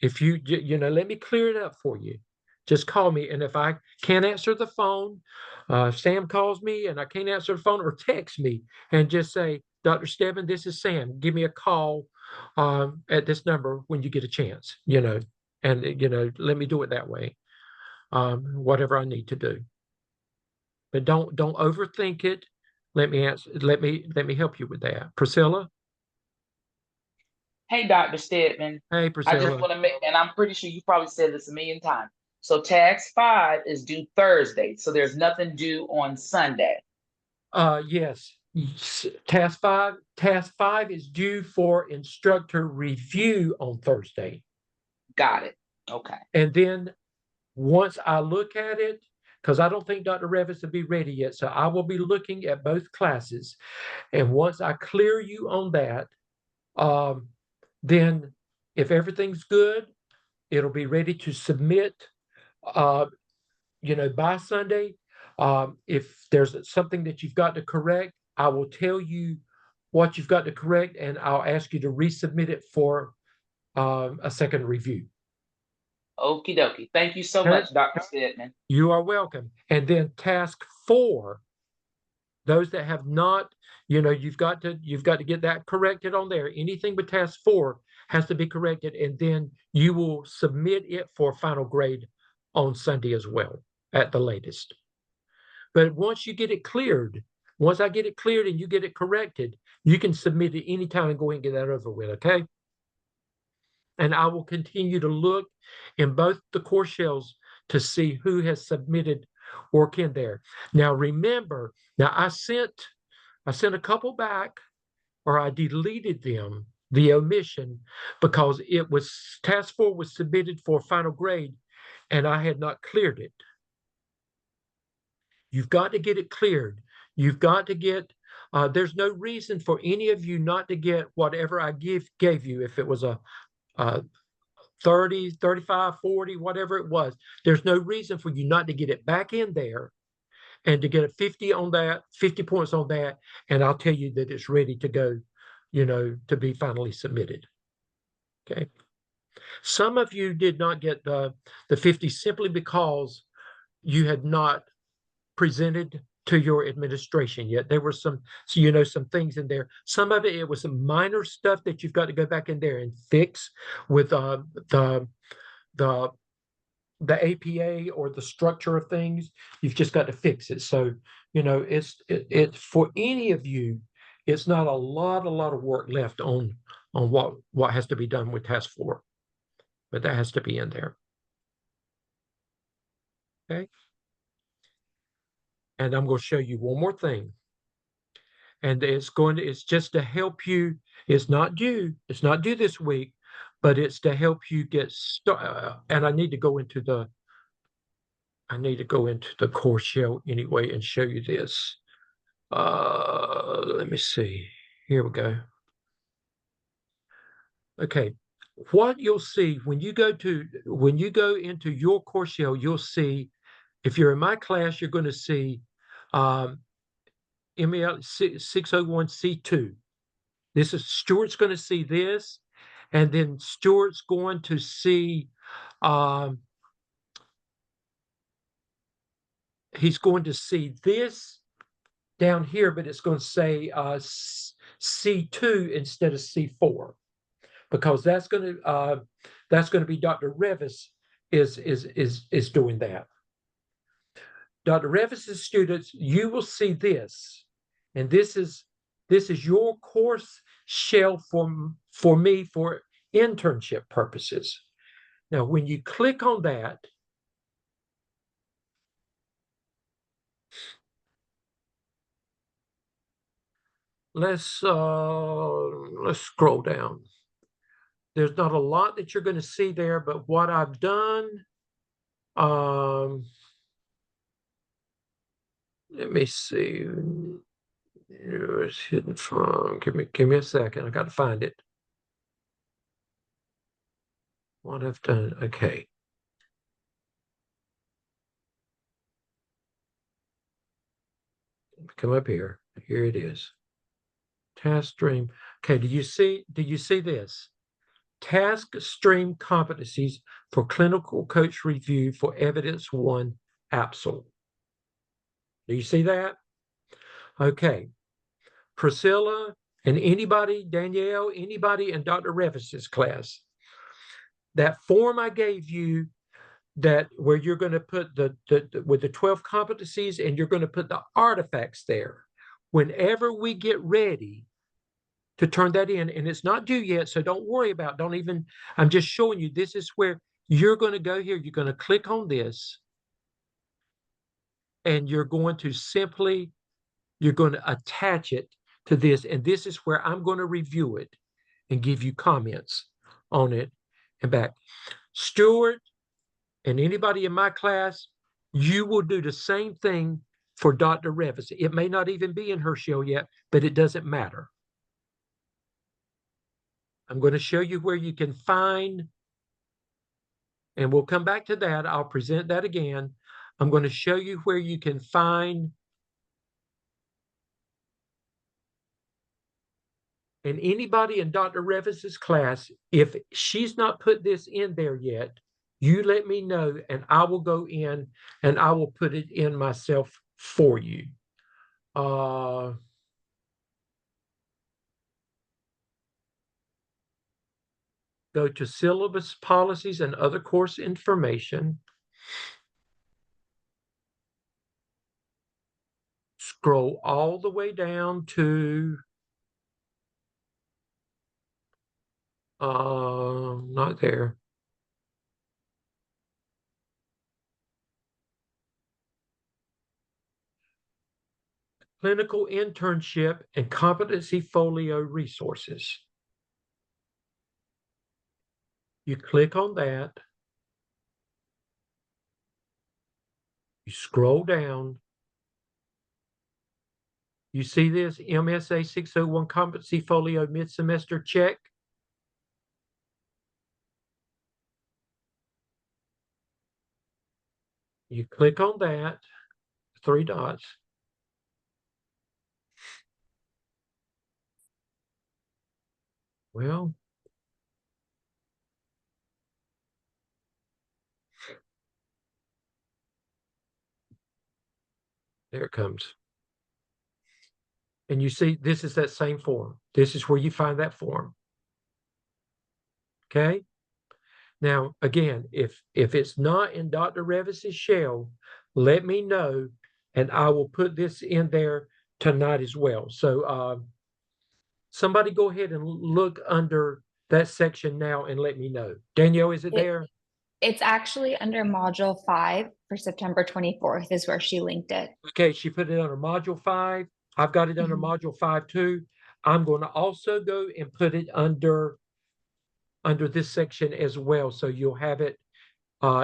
If you let me clear it up for you. Just call me, and if I can't answer the phone, Sam calls me and I can't answer the phone, or text me and just say, Dr. Stebbin, this is Sam. Give me a call at this number when you get a chance, and let me do it that way. Whatever I need to do. But don't overthink it. Let me help you with that. Priscilla? Hey, Dr. Stedman. Hey, I Priscilla. just want to make, and I'm pretty sure you probably said this a million times. So task 5 is due Thursday. So there's nothing due on Sunday. Yes. Task 5 is due for instructor review on Thursday. Got it. Okay. And then once I look at it, because I don't think Dr. Revis will be ready yet, so I will be looking at both classes. And once I clear you on that, then if everything's good, it'll be ready to submit, by Sunday. If there's something that you've got to correct, I will tell you what you've got to correct, and I'll ask you to resubmit it for a second review. Okie dokie. Thank you so much, Dr. Stedman. You are welcome. And then task 4 Those that have not, you've got to get that corrected on there. Anything but task 4 has to be corrected, and then you will submit it for final grade on Sunday as well, at the latest. But once you get it cleared, once I get it cleared and you get it corrected, you can submit it anytime and go ahead and get that over with, okay? And I will continue to look in both the course shells to see who has submitted work in there. Now remember, I sent a couple back, or I deleted them, the omission, because it was task 4 was submitted for final grade and I had not cleared it. You've got to get it cleared. You've got to get, there's no reason for any of you not to get whatever I gave you. If it was a 30, 35, 40, whatever it was, there's no reason for you not to get it back in there and to get a 50 on that, 50 points on that. And I'll tell you that it's ready to go, to be finally submitted. Okay. Some of you did not get the 50 simply because you had not presented to your administration yet. There were some things in there. Some of it was some minor stuff that you've got to go back in there and fix with the APA or the structure of things. You've just got to fix it. So, it's for any of you, it's not a lot of work left on what has to be done with task 4, but that has to be in there. Okay. And I'm going to show you one more thing. And it's just to help you. It's not due this week, but it's to help you get started. And I need to go into the course shell anyway and show you this. Let me see. Here we go. Okay. What you'll see when you go into your course shell, you'll see, if you're in my class, you're going to see MEL 601C2. This is Stuart's going to see this, and then Stuart's going to see he's going to see this down here, but it's going to say C2 instead of C4, because that's going to be Dr. Revis is doing that. Dr. Revis's students, you will see this, and this is your course shell for me for internship purposes. Now, when you click on that, let's scroll down. There's not a lot that you're going to see there, but what I've done, let me see. It's hidden from. Give me a second. I got to find it. What I've done. Okay. Come up here. Here it is. Task stream. Okay. Do you see this? Task stream competencies for clinical coach review for evidence 1 AAPSL. Do you see that? Okay. Priscilla and anybody, Danielle, anybody in Dr. Revis's class, that form I gave you, that where you're going to put with the 12 competencies, and you're going to put the artifacts there. Whenever we get ready to turn that in, and it's not due yet, so don't worry about, I'm just showing you, this is where you're going to go here. You're going to click on this, and you're going to attach it to this, and this is where I'm going to review it and give you comments on it and back. Stuart and anybody in my class, you will do the same thing for Dr. Revis. It may not even be in her shell yet, but it doesn't matter. I'm going to show you where you can find, and we'll come back to that. I'll present that again. I'm going to show you where you can find. And anybody in Dr. Revis's class, if she's not put this in there yet, you let me know, and I will go in and I will put it in myself for you. Go to syllabus policies and other course information. Scroll all the way down to not there. Clinical internship and competency folio resources. You click on that. You scroll down. You see this MSA 601 competency folio mid-semester check. You click on that, 3 dots. Well, there it comes. And you see, this is that same form. This is where you find that form. Okay. Now, again, if it's not in Dr. Revis's shell, let me know, and I will put this in there tonight as well. So somebody go ahead and look under that section now and let me know. Danielle, is it there? It's actually under module 5 for September 24th is where she linked it. Okay, she put it under module 5. I've got it under module 5 too. I'm going to also go and put it under this section as well. So you'll have it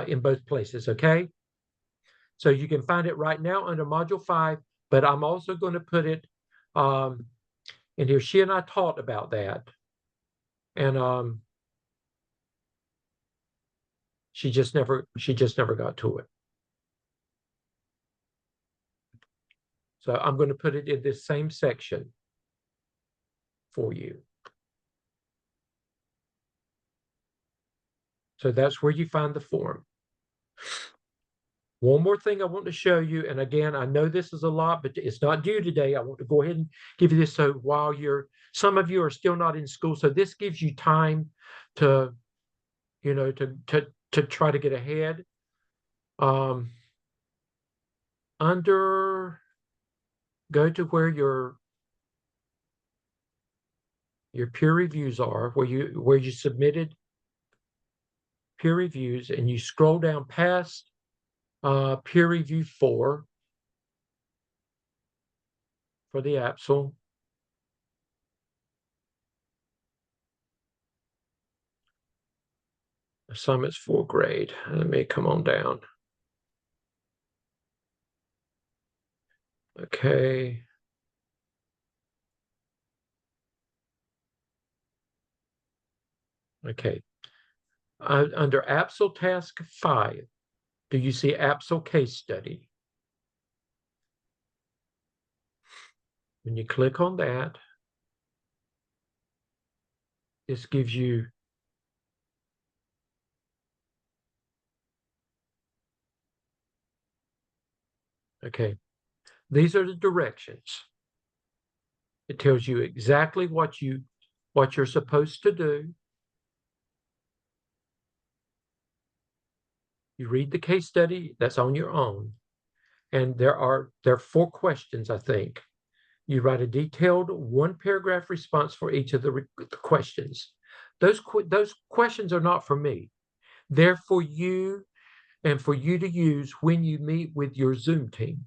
in both places, okay? So you can find it right now under module 5, but I'm also going to put it in here. She and I talked about that. And she just never got to it. So I'm going to put it in this same section for you. So that's where you find the form. One more thing I want to show you, and again, I know this is a lot, but it's not due today. I want to go ahead and give you this so while some of you are still not in school, so this gives you time to, you know, to try to get ahead. Go to where your peer reviews are, where you submitted peer reviews, and you scroll down past peer review 4 for the AAPSL. Assignments for grade. Let me come on down. Okay. Okay. Under AAPSL Task 5, do you see AAPSL Case Study? When you click on that, this gives you okay. These are the directions. It tells you exactly what you're supposed to do. You read the case study, that's on your own. And there are 4 questions, I think. You write a detailed 1-paragraph response for each of the questions. Those questions are not for me. They're for you and for you to use when you meet with your Zoom team.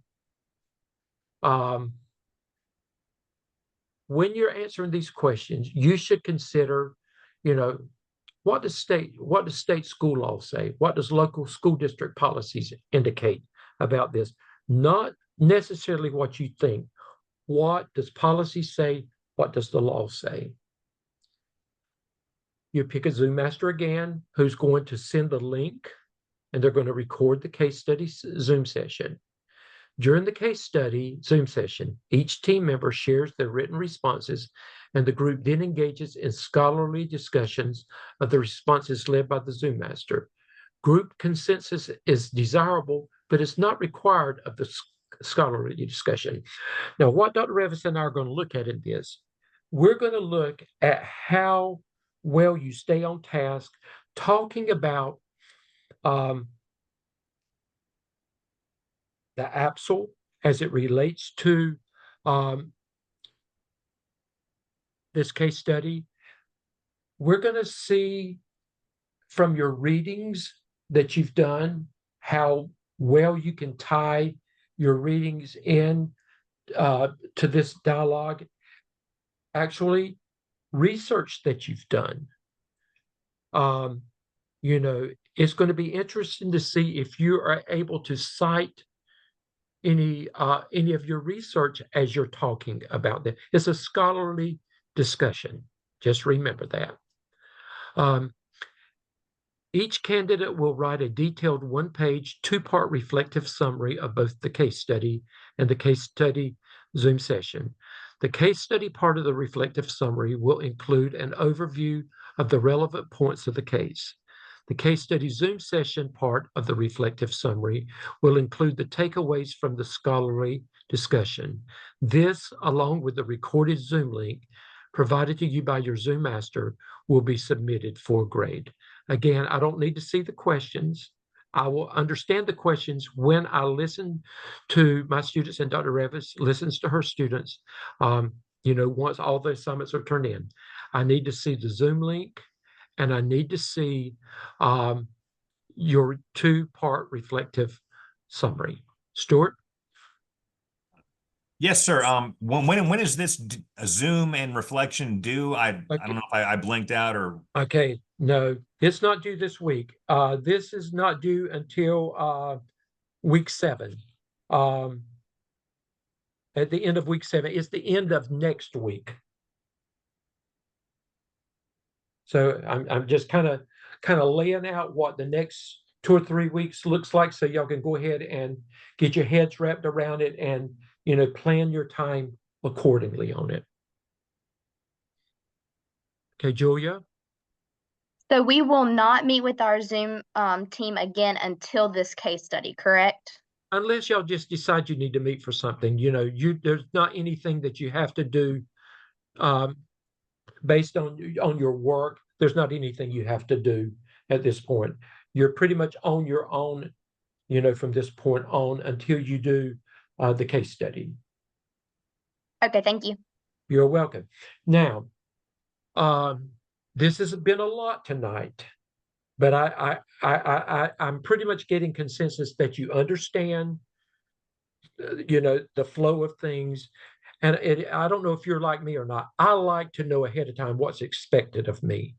When you're answering these questions, you should consider, you know, what does state school law say? What does local school district policies indicate about this? Not necessarily what you think. What does policy say? What does the law say? You pick a Zoom master again, who's going to send the link, and they're going to record the case study Zoom session. During the case study Zoom session, each team member shares their written responses, and the group then engages in scholarly discussions of the responses led by the Zoom master. Group consensus is desirable, but it's not required of the scholarly discussion. Now, what Dr. Revis and I are going to look at in this, we're going to look at how well you stay on task, talking about the AAPSL as it relates to this case study. We're going to see from your readings that you've done how well you can tie your readings in to this dialogue. Actually, research that you've done. It's going to be interesting to see if you are able to cite any of your research as you're talking about that. It's a scholarly discussion. Just remember that. Each candidate will write a detailed one-page, two-part reflective summary of both the case study and the case study Zoom session. The case study part of the reflective summary will include an overview of the relevant points of the case. The case study Zoom session part of the reflective summary will include the takeaways from the scholarly discussion. This, along with the recorded Zoom link provided to you by your Zoom master, will be submitted for grade. Again, I don't need to see the questions. I will understand the questions when I listen to my students, and Dr. Revis listens to her students, once all the assignments are turned in. I need to see the Zoom link, and I need to see your two-part reflective summary. Stuart? Yes, sir. When is this Zoom and reflection due? I don't know if I blinked out or. Okay, no, it's not due this week. This is not due until week 7. At the end of week 7, it's the end of next week. So I'm just kind of laying out what the next 2 or 3 weeks looks like, so y'all can go ahead and get your heads wrapped around it and plan your time accordingly on it. Okay, Julia? So we will not meet with our Zoom team again until this case study, correct? Unless y'all just decide you need to meet for something. There's not anything that you have to do based on your work. There's not anything you have to do at this point. You're pretty much on your own, from this point on until you do the case study. Okay, thank you. You're welcome. Now, this has been a lot tonight, but I'm pretty much getting consensus that you understand, the flow of things. And I don't know if you're like me or not. I like to know ahead of time what's expected of me.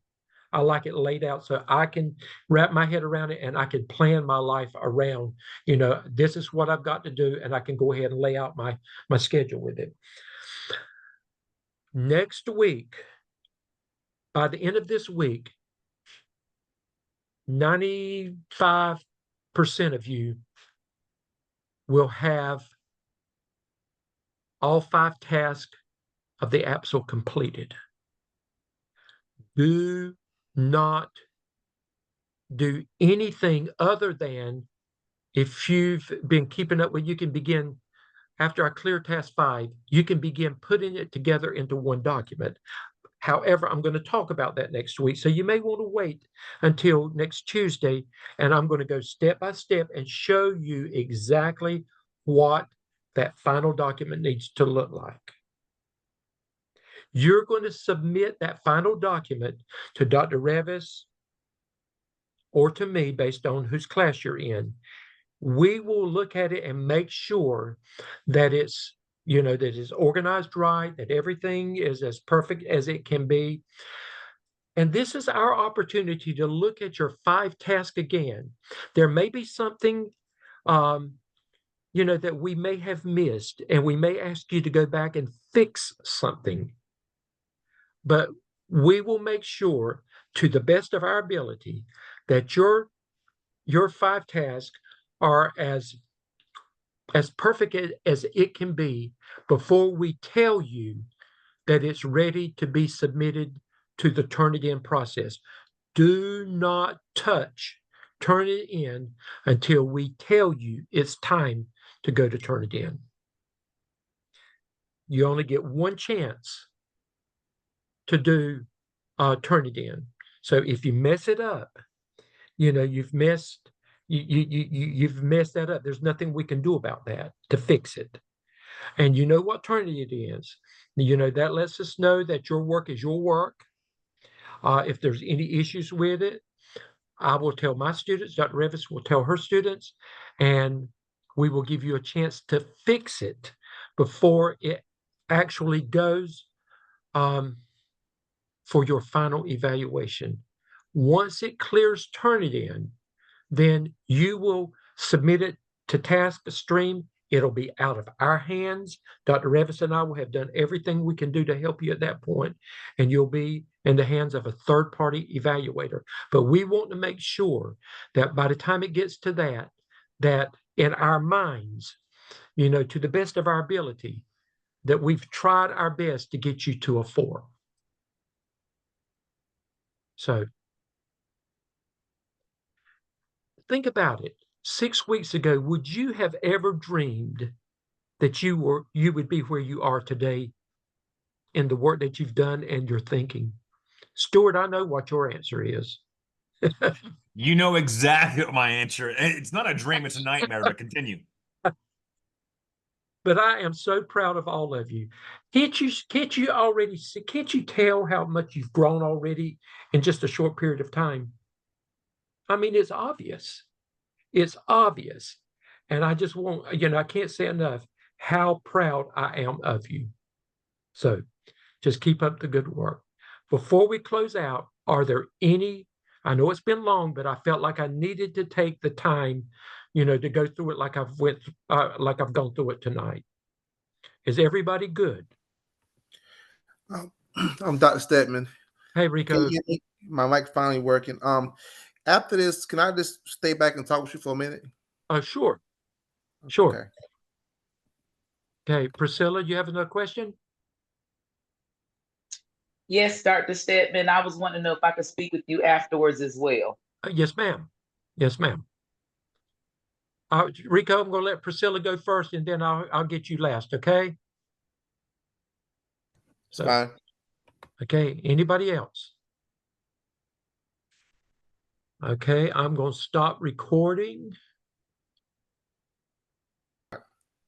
I like it laid out so I can wrap my head around it and I can plan my life around, this is what I've got to do, and I can go ahead and lay out my schedule with it. Next week, by the end of this week, 95% of you will have all 5 tasks of the AAPSL completed. Do not do anything other than, if you've been keeping up with, you can begin, after I clear task 5, you can begin putting it together into one document. However, I'm going to talk about that next week. So you may want to wait until next Tuesday, and I'm going to go step by step and show you exactly what that final document needs to look like. You're going to submit that final document to Dr. Revis or to me based on whose class you're in. We will look at it and make sure that it's, that it's organized right, that everything is as perfect as it can be. And this is our opportunity to look at your 5 tasks again. There may be something, that we may have missed, and we may ask you to go back and fix something. But we will make sure, to the best of our ability, that your 5 tasks are as perfect as it can be before we tell you that it's ready to be submitted to the Turnitin process. Do not touch Turnitin until we tell you it's time to go to turn it in. You only get one chance to do turn it in. So if you mess it up, you've messed that up. There's nothing we can do about that to fix it. And you know what turn it is. That lets us know that your work is your work. If there's any issues with it, I will tell my students, Dr. Revis will tell her students, and we will give you a chance to fix it before it actually goes for your final evaluation. Once it clears Turnitin, then you will submit it to Task Stream. It'll be out of our hands. Dr. Revis and I will have done everything we can do to help you at that point, and you'll be in the hands of a third-party evaluator. But we want to make sure that by the time it gets to that in our minds, to the best of our ability, that we've tried our best to get you to a 4. So think about it. 6 weeks ago, would you have ever dreamed that you would be where you are today in the work that you've done and your thinking? Stuart, I know what your answer is. You know exactly what my answer. It's not a dream, it's a nightmare, but continue. But I am so proud of all of you. Can't you tell how much you've grown already in just a short period of time? I mean, it's obvious. It's obvious. And I just want, I can't say enough how proud I am of you. So just keep up the good work. Before we close out, are there any, I know it's been long, but I felt like I needed to take the time, to go through it like I've gone through it tonight. Is everybody good? I'm Dr. Stedman. Hey, Rico. My mic's finally working. After this, can I just stay back and talk with you for a minute? Sure. Okay, Priscilla, you have another question? Yes, Dr. Stedman. I was wanting to know if I could speak with you afterwards as well. Yes, ma'am. Yes, ma'am. Rico, I'm going to let Priscilla go first, and then I'll get you last. Okay. So, fine. Okay. Anybody else? Okay. I'm going to stop recording.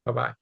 Bye-bye.